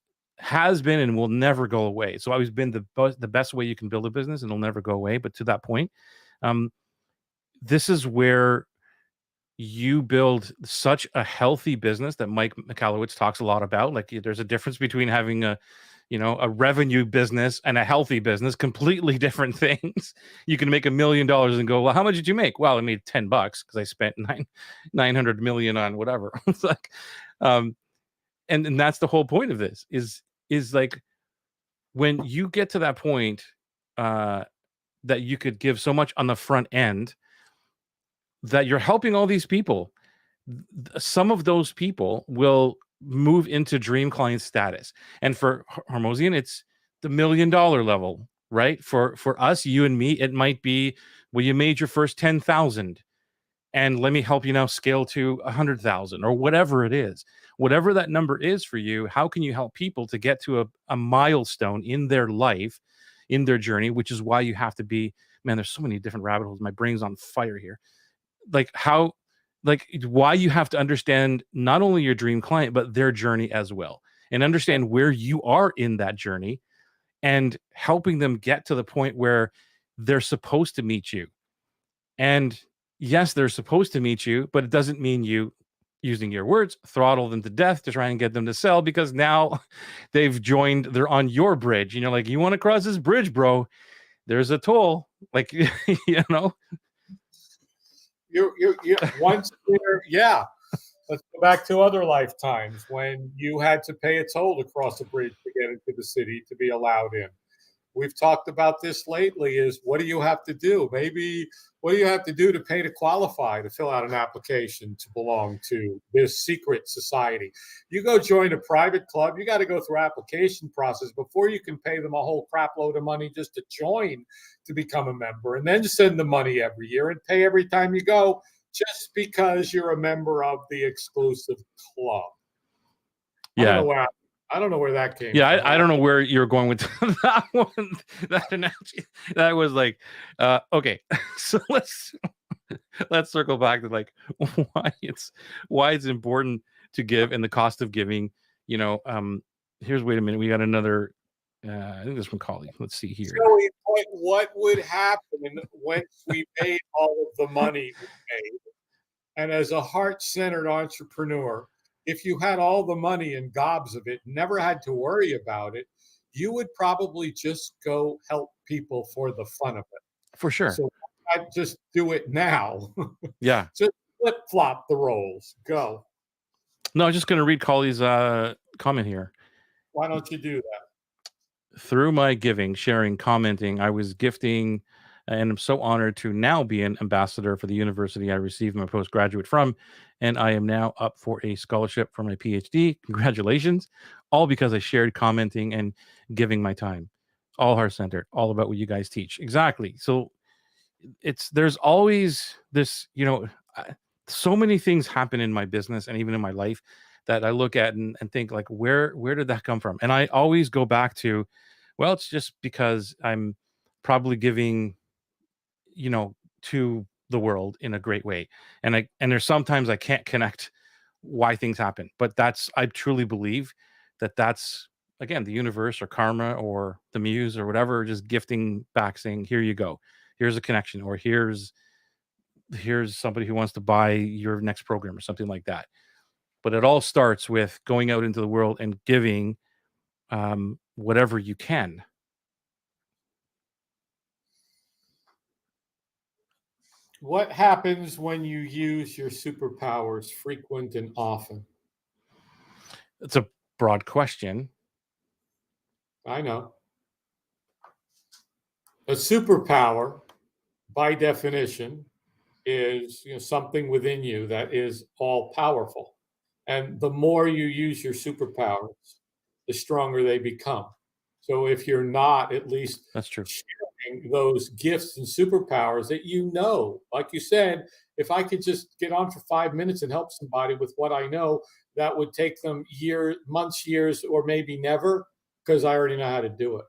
been and will never go away. It's always been the best way you can build a business, and it'll never go away. But to that point, this is where you build such a healthy business that Mike Michalowicz talks a lot about. Like, there's a difference between having a a revenue business and a healthy business, completely different things. You can make $1 million and go, well, how much did you make? Well, I made $10 because I spent 900 million on whatever. It's like, and that's the whole point of this is like, when you get to that point, that you could give so much on the front end that you're helping all these people, some of those people will move into dream client status. And for Hormozian, it's the $1 million level, right? For us, you and me, it might be, well, you made your first 10,000 and let me help you now scale to 100,000 or whatever it is. Whatever that number is for you, how can you help people to get to a milestone in their life, in their journey, which is why you have to be, man, there's so many different rabbit holes. My brain's on fire here. Why you have to understand not only your dream client, but their journey as well, and understand where you are in that journey and helping them get to the point where they're supposed to meet you. And yes, they're supposed to meet you, but it doesn't mean you, using your words, throttle them to death to try and get them to sell, because now they're on your bridge. Like, you want to cross this bridge, bro, there's a toll. Like, You once there, yeah. Let's go back to other lifetimes when you had to pay a toll to cross a bridge to get into the city to be allowed in. We've talked about this lately, is what do you have to do? Maybe what do you have to do to pay to qualify to fill out an application to belong to this secret society? You go join a private club, you got to go through application process before you can pay them a whole crap load of money just to join, to become a member, and then send the money every year and pay every time you go, just because you're a member of the exclusive club. Yeah. I don't know where that came from. I don't know where you're going with that one. That analogy. That was like, okay. So let's circle back to like why it's important to give and the cost of giving. Here's, wait a minute. We got another, I think this from Collie. Let's see here. Joey, what would happen once we paid all of the money we paid? And as a heart-centered entrepreneur, if you had all the money and gobs of it, never had to worry about it, you would probably just go help people for the fun of it. For sure. So I'd just do it now. Yeah. Just flip-flop the roles. Go. No, I'm just going to read Collie's comment here. Why don't you do that? Through my giving, sharing, commenting, I was gifting, and I'm so honored to now be an ambassador for the university I received my postgraduate from, and I am now up for a scholarship for my PhD. Congratulations. All because I shared, commenting, and giving my time. All heart-centered, all about what you guys teach. Exactly. So there's always this, so many things happen in my business and even in my life that I look at and think, like, where did that come from? And I always go back to, well, it's just because I'm probably giving, to the world in a great way. And there's sometimes I can't connect why things happen, but I truly believe that's, again, the universe or karma or the muse or whatever, just gifting back, saying, here you go. Here's a connection, or here's somebody who wants to buy your next program or something like that. But it all starts with going out into the world and giving whatever you can. What happens when you use your superpowers frequent and often? It's a broad question. I know. A superpower, by definition, is something within you that is all powerful. And the more you use your superpowers, the stronger they become. So if you're not at least that's true sharing those gifts and superpowers that like you said, if I could just get on for 5 minutes and help somebody with what I know, that would take them months, years, or maybe never, because I already know how to do it.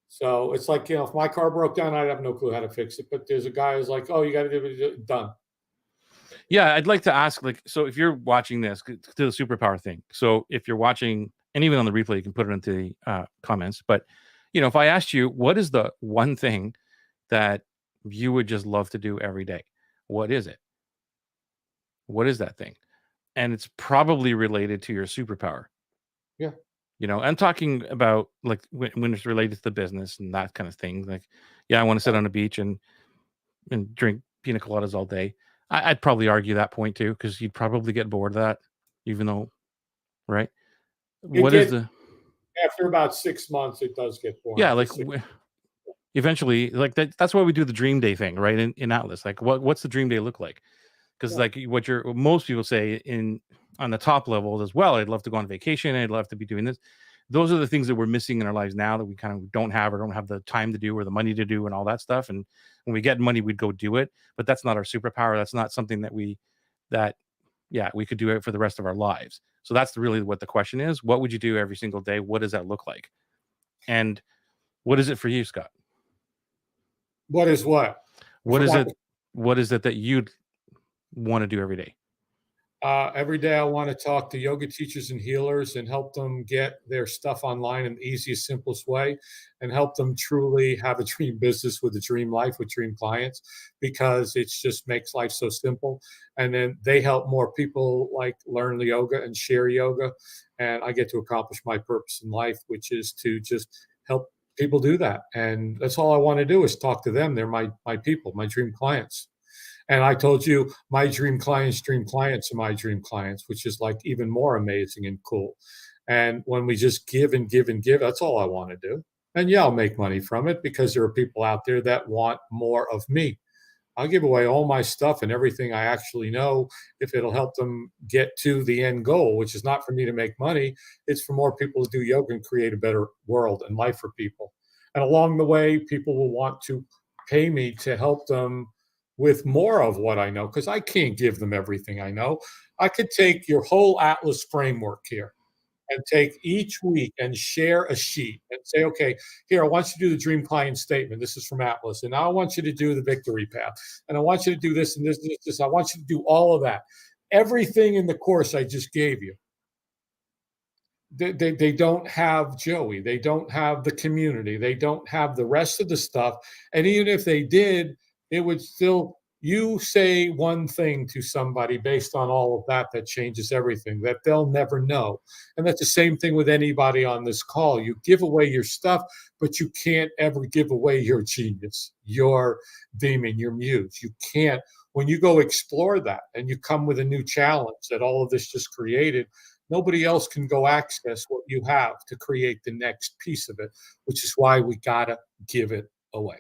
So it's like, if my car broke down, I'd have no clue how to fix it. But there's a guy who's like, oh, you got to do it, done. Yeah, I'd like to ask, like, so if you're watching this, to the superpower thing. So if you're watching, and even on the replay, you can put it into the comments. But, if I asked you, what is the one thing that you would just love to do every day? What is it? What is that thing? And it's probably related to your superpower. Yeah. I'm talking about like when it's related to the business and that kind of thing. Like, yeah, I want to sit on a beach and drink pina coladas all day. I'd probably argue that point too, because you'd probably get bored of that, even though, right? It What is get the After about 6 months, it does get boring. yeah, like eventually, like that's why we do the dream day thing, right? In Atlas, like what's the dream day look like? Because Yeah. like what most people say in on the top levels as well, I'd love to go on vacation, I'd love to be doing this. Those are the things that we're missing in our lives now that we kind of don't have or don't have the time to do or the money to do and all that stuff. And when we get money, we'd go do it. But that's not our superpower. That's not something that yeah, we could do it for the rest of our lives. So that's really what the question is. What would you do every single day? What does that look like? And what is it for you, Scott? What is what? What is it? What is it that you'd want to do every day? Every day I want to talk to yoga teachers and healers and help them get their stuff online in the easiest, simplest way and help them truly have a dream business with a dream life with dream clients because it just makes life so simple. And then they help more people like learn the yoga and share yoga. And I get to accomplish my purpose in life, which is to just help people do that. And that's all I want to do is talk to them. They're my people, my dream clients. And I told you my dream clients are my dream clients, which is like even more amazing and cool. And when we just give and give and give, that's all I want to do. And yeah, I'll make money from it because there are people out there that want more of me. I'll give away all my stuff and everything I actually know if it'll help them get to the end goal, which is not for me to make money. It's for more people to do yoga and create a better world and life for people. And along the way, people will want to pay me to help them with more of what I know because I can't give them everything I know. I could take your whole Atlas framework here and take each week and share a sheet and say, okay, here, I want you to do the dream client statement. This is from Atlas. And now I want you to do the victory path. And I want you to do this and this, this, this. I want you to do all of that. Everything in the course I just gave you. They don't have Joey. They don't have the community. They don't have the rest of the stuff. And even if they did, it would still, you say one thing to somebody based on all of that changes everything that they'll never know. And that's the same thing with anybody on this call. You give away your stuff, but you can't ever give away your genius, your demon, your muse. You can't. When you go explore that and you come with a new challenge that all of this just created, nobody else can go access what you have to create the next piece of it, which is why we gotta give it away.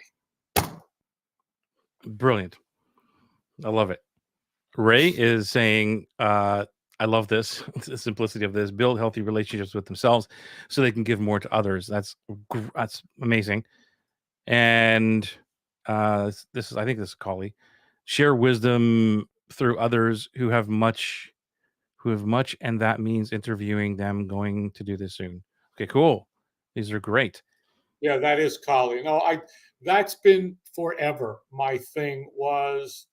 Brilliant. I love it. Ray is saying, I love this, the simplicity of this. Build healthy relationships with themselves so they can give more to others. That's amazing. And this is, I think this is Collie. Share wisdom through others who have much, and that means interviewing them. Going to do this soon. Okay, cool. These are great. Yeah, that is Kali. No, that's been forever. My thing was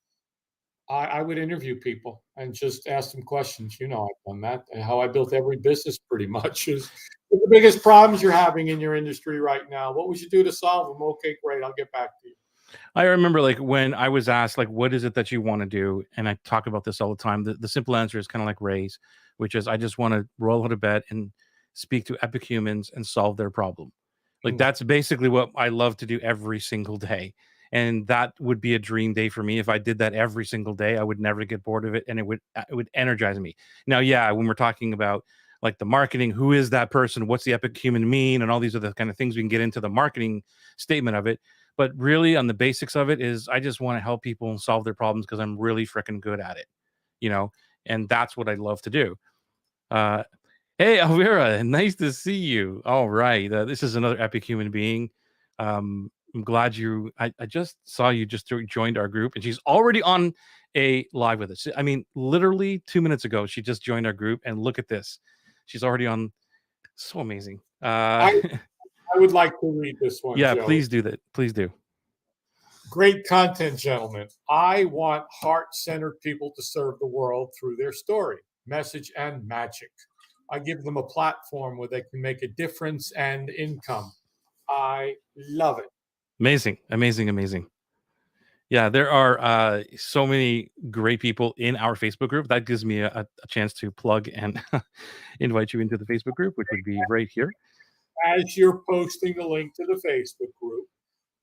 I would interview people and just ask them questions. You know, I've done that. And how I built every business pretty much is the biggest problems you're having in your industry right now. What would you do to solve them? Okay, great. I'll get back to you. I remember like when I was asked like what is it that you want to do, and I talk about this all the time. The simple answer is kind of like Ray's, which is I just want to roll out of bed and speak to epic humans and solve their problem. Like Mm. that's basically what I love to do every single day. And that would be a dream day for me. If I did that every single day, I would never get bored of it, and it would energize me. Now, yeah, when we're talking about like the marketing, who is that person? What's the epic human mean? And all these other kind of things, we can get into the marketing statement of it. But really, on the basics of it, is I just want to help people solve their problems because I'm really freaking good at it, you know, and that's what I love to do. Uh, Hey, Elvira, nice to see you. All right. This is another epic human being. I'm glad I just saw you just joined our group, and she's already on a live with us. I mean, literally 2 minutes ago, she just joined our group, and look at this. She's already on. So amazing. I, I would like to read this one, Yeah, Joey. please do that. Please do. Great content, gentlemen. I want heart centered people to serve the world through their story, message, and magic. I give them a platform where they can make a difference and income. I love it. Amazing, amazing, amazing. Yeah, there are so many great people in our Facebook group. That gives me a chance to plug and invite you into the Facebook group, which would be right here. As you're posting the link to the Facebook group,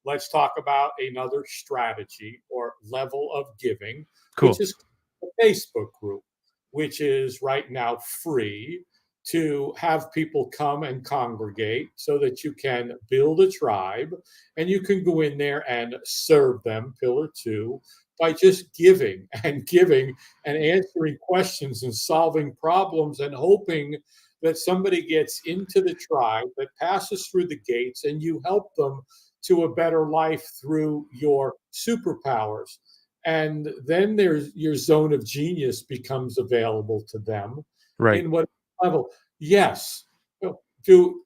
let's talk about another strategy or level of giving, which Cool. is the Facebook group, which is right now free to have people come and congregate so that you can build a tribe and you can go in there and serve them, pillar two, by just giving and giving and answering questions and solving problems and hoping that somebody gets into the tribe that passes through the gates and you help them to a better life through your superpowers. And then there's your zone of genius becomes available to them Right. in what level. Yes, do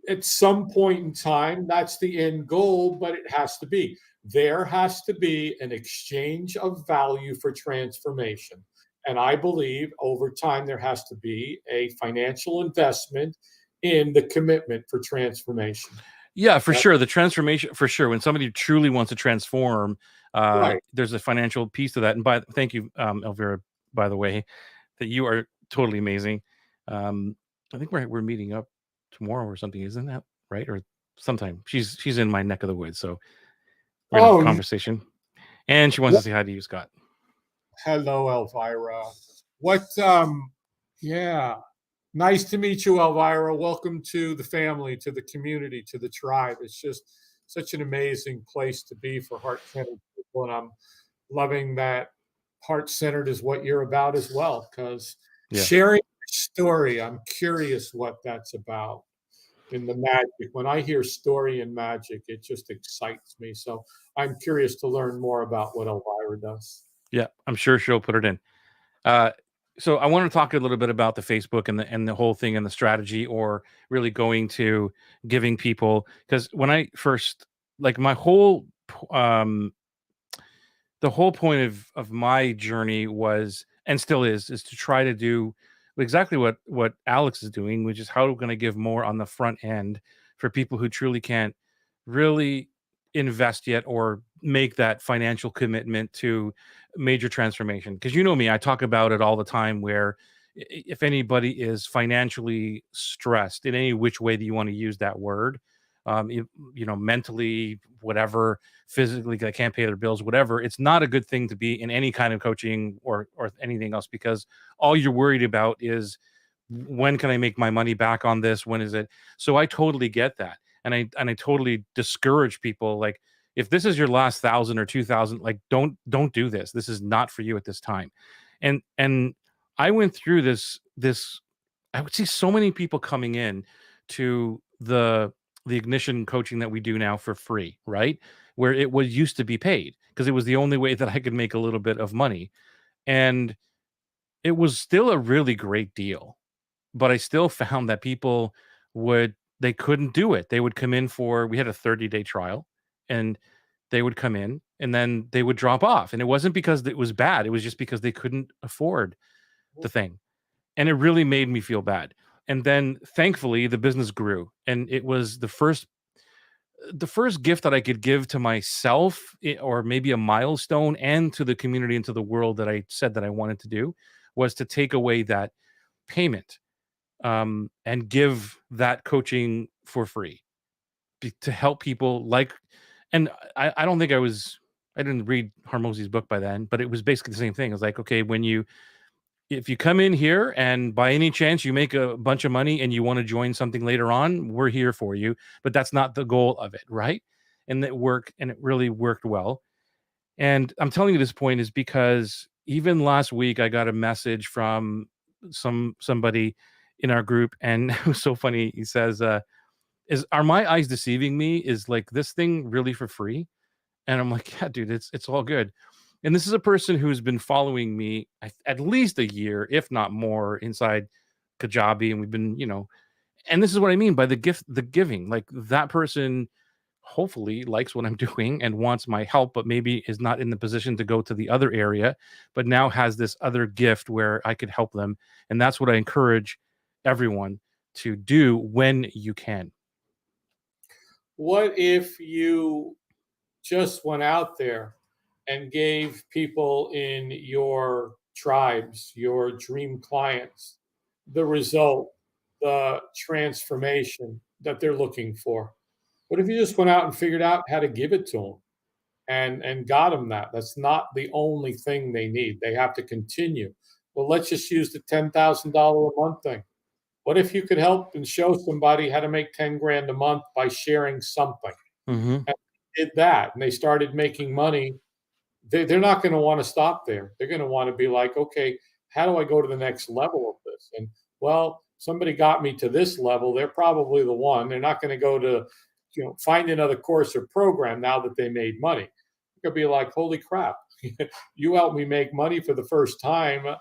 at some point in time, that's the end goal, but it has to be. There has to be an exchange of value for transformation. And I believe over time, there has to be a financial investment in the commitment for transformation. Yeah, for That, sure. The transformation, for sure. When somebody truly wants to transform, right. there's a financial piece to that. And thank you, Elvira, by the way, that you are totally amazing. I think we're meeting up tomorrow or something, isn't that right? Or sometime. She's in my neck of the woods, so we're gonna have a Oh, conversation. And she wants to say hi to you, Scott. hello, Elvira. What, yeah. Nice to meet you, Elvira. Welcome to the family, to the community, to the tribe. It's just such an amazing place to be for heart centered people. And I'm loving that heart centered is what you're about as well, because Yeah. sharing your story, I'm curious what that's about in the magic. When I hear story and magic, it just excites me. So I'm curious to learn more about what Elvira does. Yeah. I'm sure she'll put it in. Uh, so I want to talk a little bit about the Facebook and the whole thing and the strategy, or really going to giving people, because when I first, like, my whole the whole point of my journey was, and still is to try to do exactly what Alex is doing, which is how we're going to give more on the front end for people who truly can't really invest yet or make that financial commitment to major transformation. Because you know me, I talk about it all the time, where if anybody is financially stressed in any which way that you want to use that word, you know, mentally, whatever, physically, they can't pay their bills, whatever, it's not a good thing to be in any kind of coaching or anything else, because all you're worried about is, when can I make my money back on this? When is it? So I totally get that. And I totally discourage people, like, if this is your last 1,000 or 2,000, like, don't do this. This is not for you at this time. And I went through this. I would see so many people coming in to the ignition coaching that we do now for free, right? Where it was used to be paid, because it was the only way that I could make a little bit of money. And it was still a really great deal, but I still found that people they couldn't do it. They would come in for, we had a 30-day trial, and they would come in and then they would drop off. And it wasn't because it was bad. It was just because they couldn't afford the thing. And it really made me feel bad. And then thankfully the business grew, and it was the first gift that I could give to myself, or maybe a milestone, and to the community and to the world, that I said that I wanted to do, was to take away that payment, and give that coaching for free, to help people, like, and I don't think I didn't read Hormozi's book by then, but it was basically the same thing. It's like, okay, if you come in here and by any chance you make a bunch of money and you want to join something later on, we're here for you. But that's not the goal of it, right? And it really worked well. And I'm telling you this point is because even last week I got a message from somebody in our group, and it was so funny. He says, "Is are my eyes deceiving me? Is, like, this thing really for free?" And I'm like, "Yeah, dude, it's all good." And this is a person who's been following me at least a year, if not more, inside Kajabi, and we've been, and this is what I mean by the giving. Like, that person hopefully likes what I'm doing and wants my help, but maybe is not in the position to go to the other area, but now has this other gift where I could help them. And that's what I encourage everyone to do when you can. What if you just went out there and gave people in your tribes, your dream clients, the result, the transformation that they're looking for? What if you just went out and figured out how to give it to them and got them that? That's not the only thing they need. They have to continue. Well, let's just use the $10,000 a month thing. What if you could help and show somebody how to make 10 grand a month by sharing something? Mm-hmm. And they did that and they started making money. They're not going to want to stop there. They're going to want to be like, okay, how do I go to the next level of this? And well, somebody got me to this level. They're probably the one. They're not going to go to, find another course or program now that they made money. It could be like, holy crap, you helped me make money for the first time.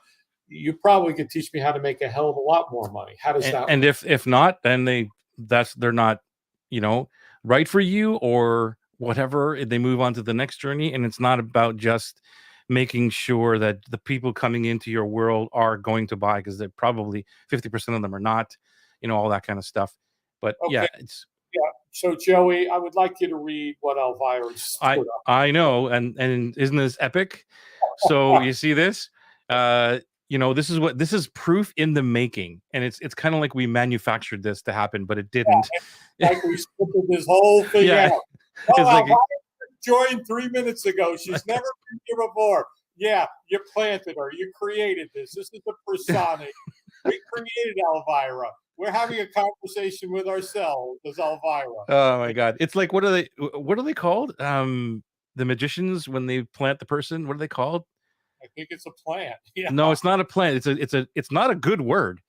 You probably could teach me how to make a hell of a lot more money. How does that And work? if not, then they're not, right for you or whatever. They move on to the next journey, and it's not about just making sure that the people coming into your world are going to buy, because they're probably 50% of them are not, all that kind of stuff. But Okay. yeah, it's Yeah. So, Joey, I would like you to read what Elvira just I put up. I know, and isn't this epic? So you see this, this is proof in the making, and it's kind of like we manufactured this to happen, but it didn't. Like we scripted this whole thing Yeah, out. Oh, it's like Elvira joined 3 minutes ago. She's never been here before. Yeah, you planted her. You created this. This is the persona. We created Elvira. We're having a conversation with ourselves as Elvira. oh my god, it's like what are they called? The magicians when they plant the person, what are they called? I think it's a plant. Yeah. No, it's not a plant. It's not a good word.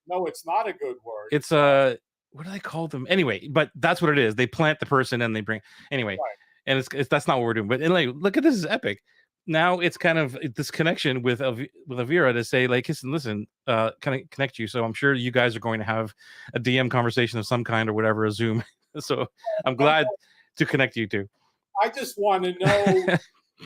No, it's not a good word. It's a what do they call them anyway? But that's what it is. They plant the person and they bring anyway, Right. and it's that's not what we're doing. But anyway, look at this is epic. Now it's kind of this connection with Avira to say like, listen, can I connect you? So I'm sure you guys are going to have a DM conversation of some kind or whatever, a Zoom. So I'm glad to connect you two. I just want to know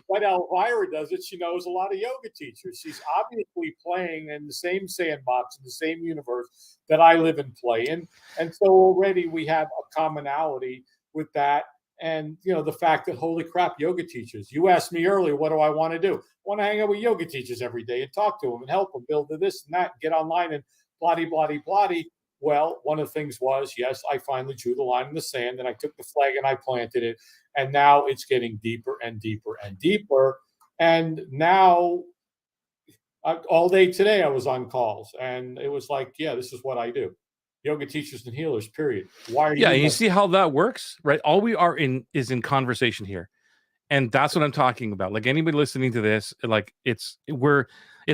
what Elvira does. It she knows a lot of yoga teachers. She's obviously playing in the same sandbox in the same universe that I live and play in, and so already we have a commonality with that. And the fact that holy crap, yoga teachers. You asked me earlier, what do I want to do? I want to hang out with yoga teachers every day and talk to them and help them build this and that. Get online and bloody bloody bloody. Well, one of the things was, yes, I finally drew the line in the sand and I took the flag and I planted it. And now it's getting deeper and deeper and deeper. And now, all day today, I was on calls and it was like, yeah, this is what I do. Yoga teachers and healers, period. Why are Yeah, you? and you see how that works, right? All we are in is in conversation here. And that's what I'm talking about. Like anybody listening to this, like it's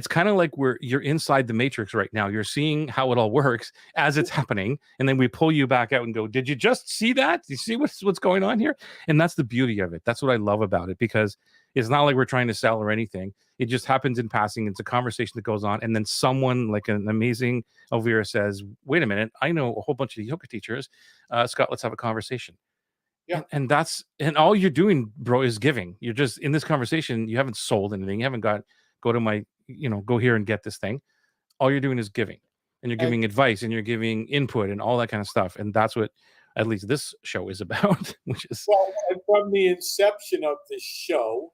kind of like you're inside the matrix right now. You're seeing how it all works as it's happening, and then we pull you back out and go, "Did you just see that? Do you see what's going on here?" And that's the beauty of it. That's what I love about it, because it's not like we're trying to sell or anything. It just happens in passing. It's a conversation that goes on, and then someone like an amazing Elvira says, "Wait a minute, I know a whole bunch of yoga teachers. Scott, let's have a conversation." Yeah. And that's all you're doing, bro, is giving. You're just in this conversation. You haven't sold anything. You haven't go to my, go here and get this thing. All you're doing is giving, and you're giving advice, and you're giving input, and all that kind of stuff. And that's what, at least, this show is about. Which is from the inception of this show,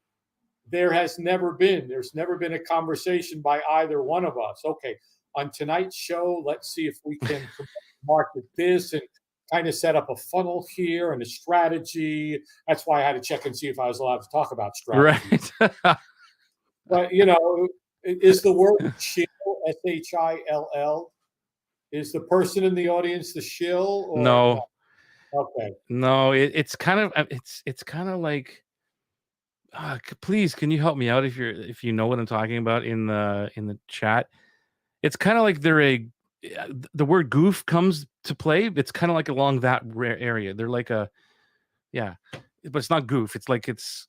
there's never been a conversation by either one of us. Okay, on tonight's show, let's see if we can market this and kind of set up a funnel here and a strategy. That's why I had to check and see if I was allowed to talk about strategy. right. But is the word shill, SHILL? Is the person in the audience the shill? Or No. Okay. No, it's kind of it's kind of like, please, can you help me out if you know what I'm talking about in the chat? It's kind of like the word goof comes to play. It's kind of like along that area. They're like but it's not goof. It's like just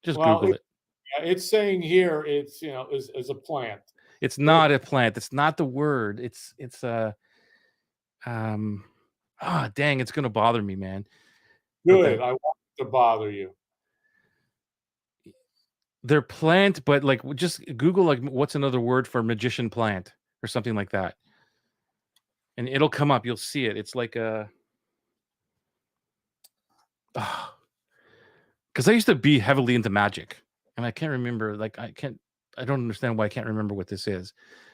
Google it. It's saying here it's is a plant. It's not a plant. It's not the word. It's dang, it's gonna bother me, man. Good. I want it to bother you. They're plant, but like just Google like what's another word for magician plant or something like that, and it'll come up. You'll see it. It's like a because I used to be heavily into magic, and I can't remember. Like I don't understand why I can't remember what this is.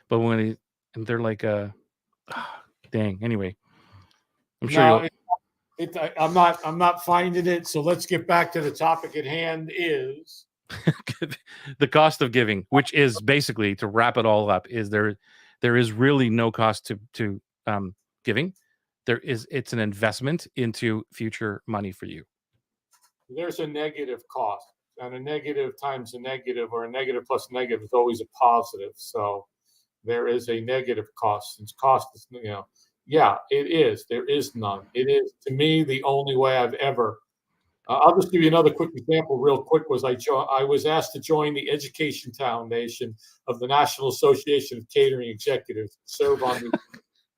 But and they're like, dang. Anyway, I'm sure No, you'll. I'm not finding it. So let's get back to the topic at hand. Is The cost of giving, which is basically, to wrap it all up, is there is really no cost to giving. It's an investment into future money for you. there's a negative cost, and a negative times a negative, or a negative plus negative, is always a positive. So there is a negative cost. Since cost is, yeah, it is. There is none. It is, to me, the only way I've ever. I'll just give you another quick example, real quick. I was asked to join the Education Foundation of the National Association of Catering Executives, serve on the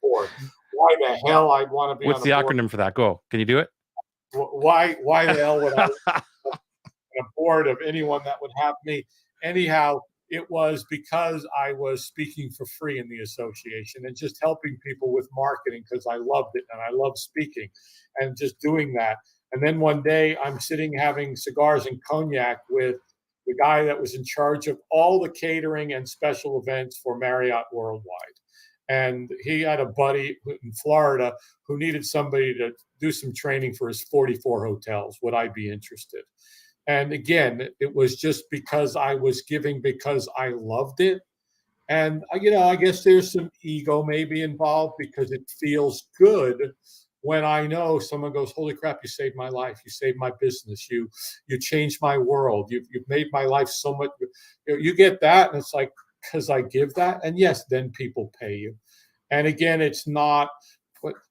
board. Why the hell I'd want to be What's on the a board? acronym for that? Go. Can you do it? Why the hell would I be on a board of anyone that would have me? Anyhow, it was because I was speaking for free in the association and just helping people with marketing, because I loved it and I love speaking and just doing that. And then one day I'm sitting having cigars and cognac with the guy that was in charge of all the catering and special events for Marriott Worldwide. And he had a buddy in Florida who needed somebody to do some training for his 44 hotels. Would I be interested? And again, it was just because I was giving because I loved it. And, I guess there's some ego maybe involved, because it feels good when I know someone goes, holy crap, you saved my life. You saved my business. You changed my world. You've made my life so much. You get that. And it's like, because I give that. And yes, then people pay you. And again, it's not.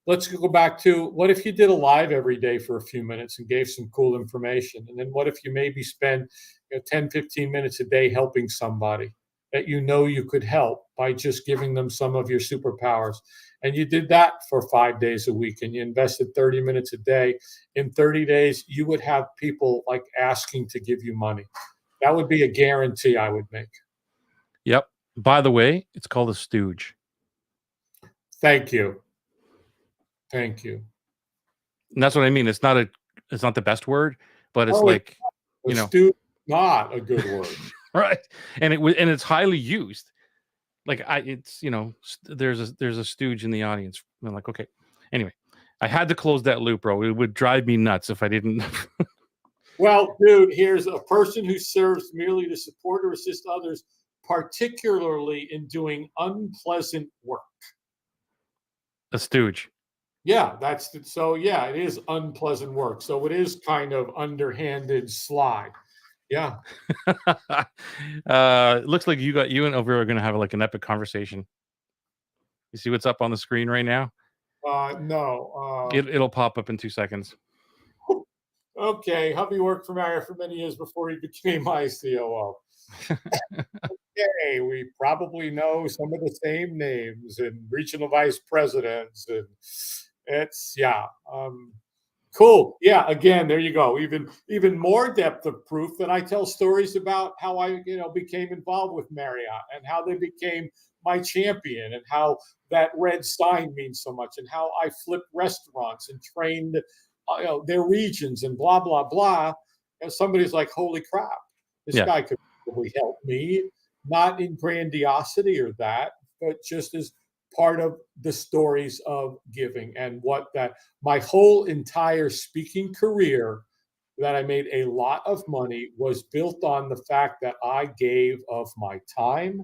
Let's go back to, what if you did a live every day for a few minutes and gave some cool information? And then what if you maybe spend 10, 15 minutes a day helping somebody that you could help by just giving them some of your superpowers? And you did that for 5 days a week, and you invested 30 minutes a day. In 30 days, you would have people like asking to give you money. That would be a guarantee I would make. Yep. By the way, it's called a stooge. Thank you. Thank you. And that's what I mean. It's not the best word, but it's Stooge, not a good word. right. And it's highly used. Like there's a stooge in the audience. I'm like, okay. Anyway, I had to close that loop, bro. It would drive me nuts if I didn't. Well, dude, here's a person who serves merely to support or assist others, particularly in doing unpleasant work. A stooge. Yeah, it is unpleasant work. So it is kind of underhanded slide. Yeah. It looks like you and Elvira are going to have like an epic conversation. You see what's up on the screen right now? No. It'll pop up in 2 seconds. Okay. Hubby worked for Marriott for many years before he became my COO. Okay, we probably know some of the same names and regional vice presidents, and it's cool. Yeah, again, there you go. Even more depth of proof that I tell stories about how I became involved with Marriott and how they became my champion, and how that red sign means so much, and how I flipped restaurants and trained their regions and blah blah blah. And somebody's like, holy crap, this guy could probably help me. Not in grandiosity or that, but just as part of the stories of giving, and my whole entire speaking career that I made a lot of money was built on the fact that I gave of my time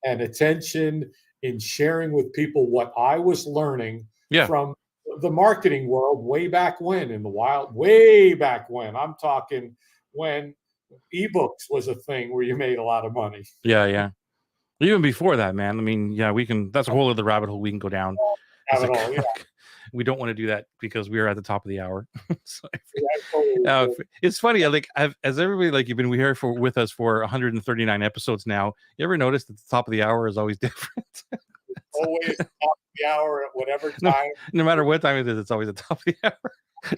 and attention in sharing with people what I was learning from the marketing world way back when, in the wild, way back when. I'm talking when ebooks was a thing where you made a lot of money. Yeah. Even before that, man. I mean, that's a whole other rabbit hole we can go down. We don't want to do that because we are at the top of the hour. It's funny. As everybody, you've been here with us for 139 episodes now. You ever notice that the top of the hour is always different? Always top of the hour at whatever time. No matter what time it is, it's always the top of the hour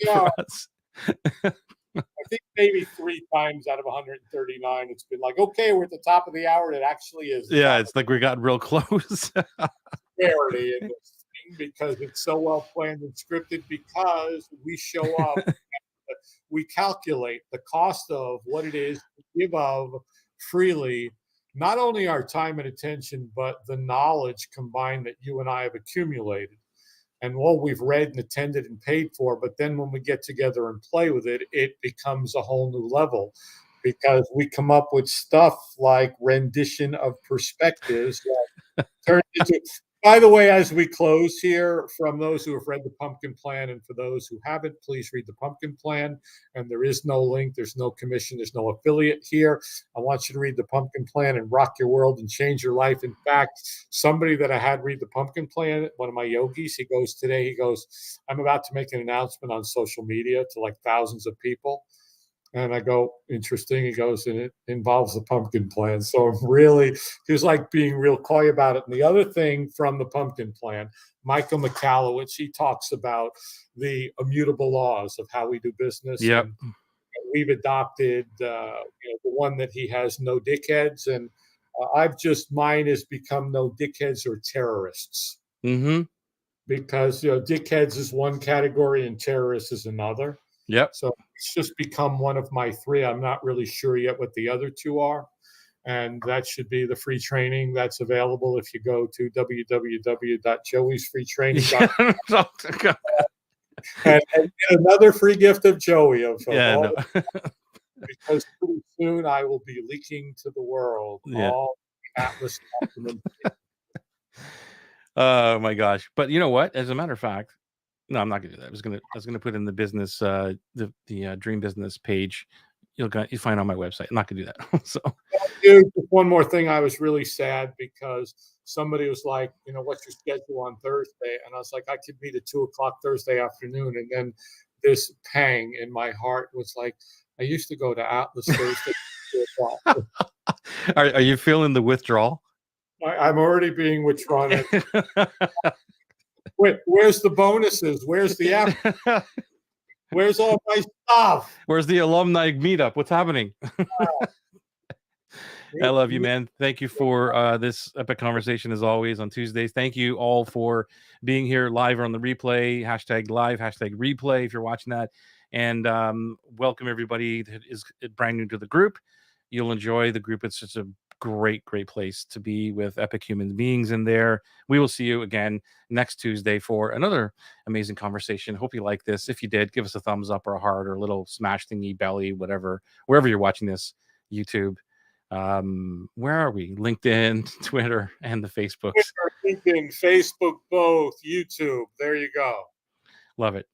for us. I think maybe 3 times out of 139, it's been like, okay, we're at the top of the hour. And it actually is. Yeah, it's like we got real close. Rarity in this thing, because it's so well planned and scripted, because we show up at we calculate the cost of what it is to give of freely, not only our time and attention, but the knowledge combined that you and I have accumulated and what we've read and attended and paid for. But then when we get together and play with it, it becomes a whole new level because we come up with stuff like rendition of perspectives that turn into. By the way, as we close here, from those who have read the Pumpkin Plan and for those who haven't, please read the Pumpkin Plan. And there is no link, there's no commission, there's no affiliate here. I want you to read the Pumpkin Plan and rock your world and change your life. In fact, somebody that I had read the Pumpkin Plan, one of my yogis, he goes, I'm about to make an announcement on social media to like thousands of people. And I go, interesting. He goes, and it involves the Pumpkin Plan. So he was like being real coy about it. And the other thing from the Pumpkin Plan, Michael Michalowicz, he talks about the immutable laws of how we do business. Yep. And we've adopted the one that he has, no dickheads. And mine has become no dickheads or terrorists. Mm-hmm. Because, dickheads is one category and terrorists is another. Yep. So it's just become one of my three. I'm not really sure yet what the other two are. And that should be the free training that's available if you go to www.joeysfreetraining.com. and another free gift of Joey. Because pretty soon I will be leaking to the world all the Atlas documents. Oh my gosh. But you know what? As a matter of fact, no, I'm not gonna do that. I was gonna put in the business, the dream business page. You'll find on my website. I'm not gonna do that. So, dude, just one more thing. I was really sad because somebody was like, what's your schedule on Thursday? And I was like, I could meet at 2:00 Thursday afternoon. And then this pang in my heart was like, I used to go to Atlas Thursday at 2:00. Are you feeling the withdrawal? I'm already being withdrawn. Where's the bonuses? Where's the app? Where's all my stuff? Where's the alumni meetup? What's happening? I love you, man. Thank you for this epic conversation as always on Tuesdays. Thank you all for being here live or on the replay. #live, #replay if you're watching that. And welcome everybody that is brand new to the group. You'll enjoy the group. It's such a great place to be with epic human beings in there. We will see you again next Tuesday for another amazing conversation. Hope you like this. If you did, give us a thumbs up or a heart or a little smash thingy belly, whatever, wherever you're watching this. YouTube, where are we? LinkedIn, Twitter, and the Facebooks. LinkedIn, Facebook, both. YouTube, there you go. Love it.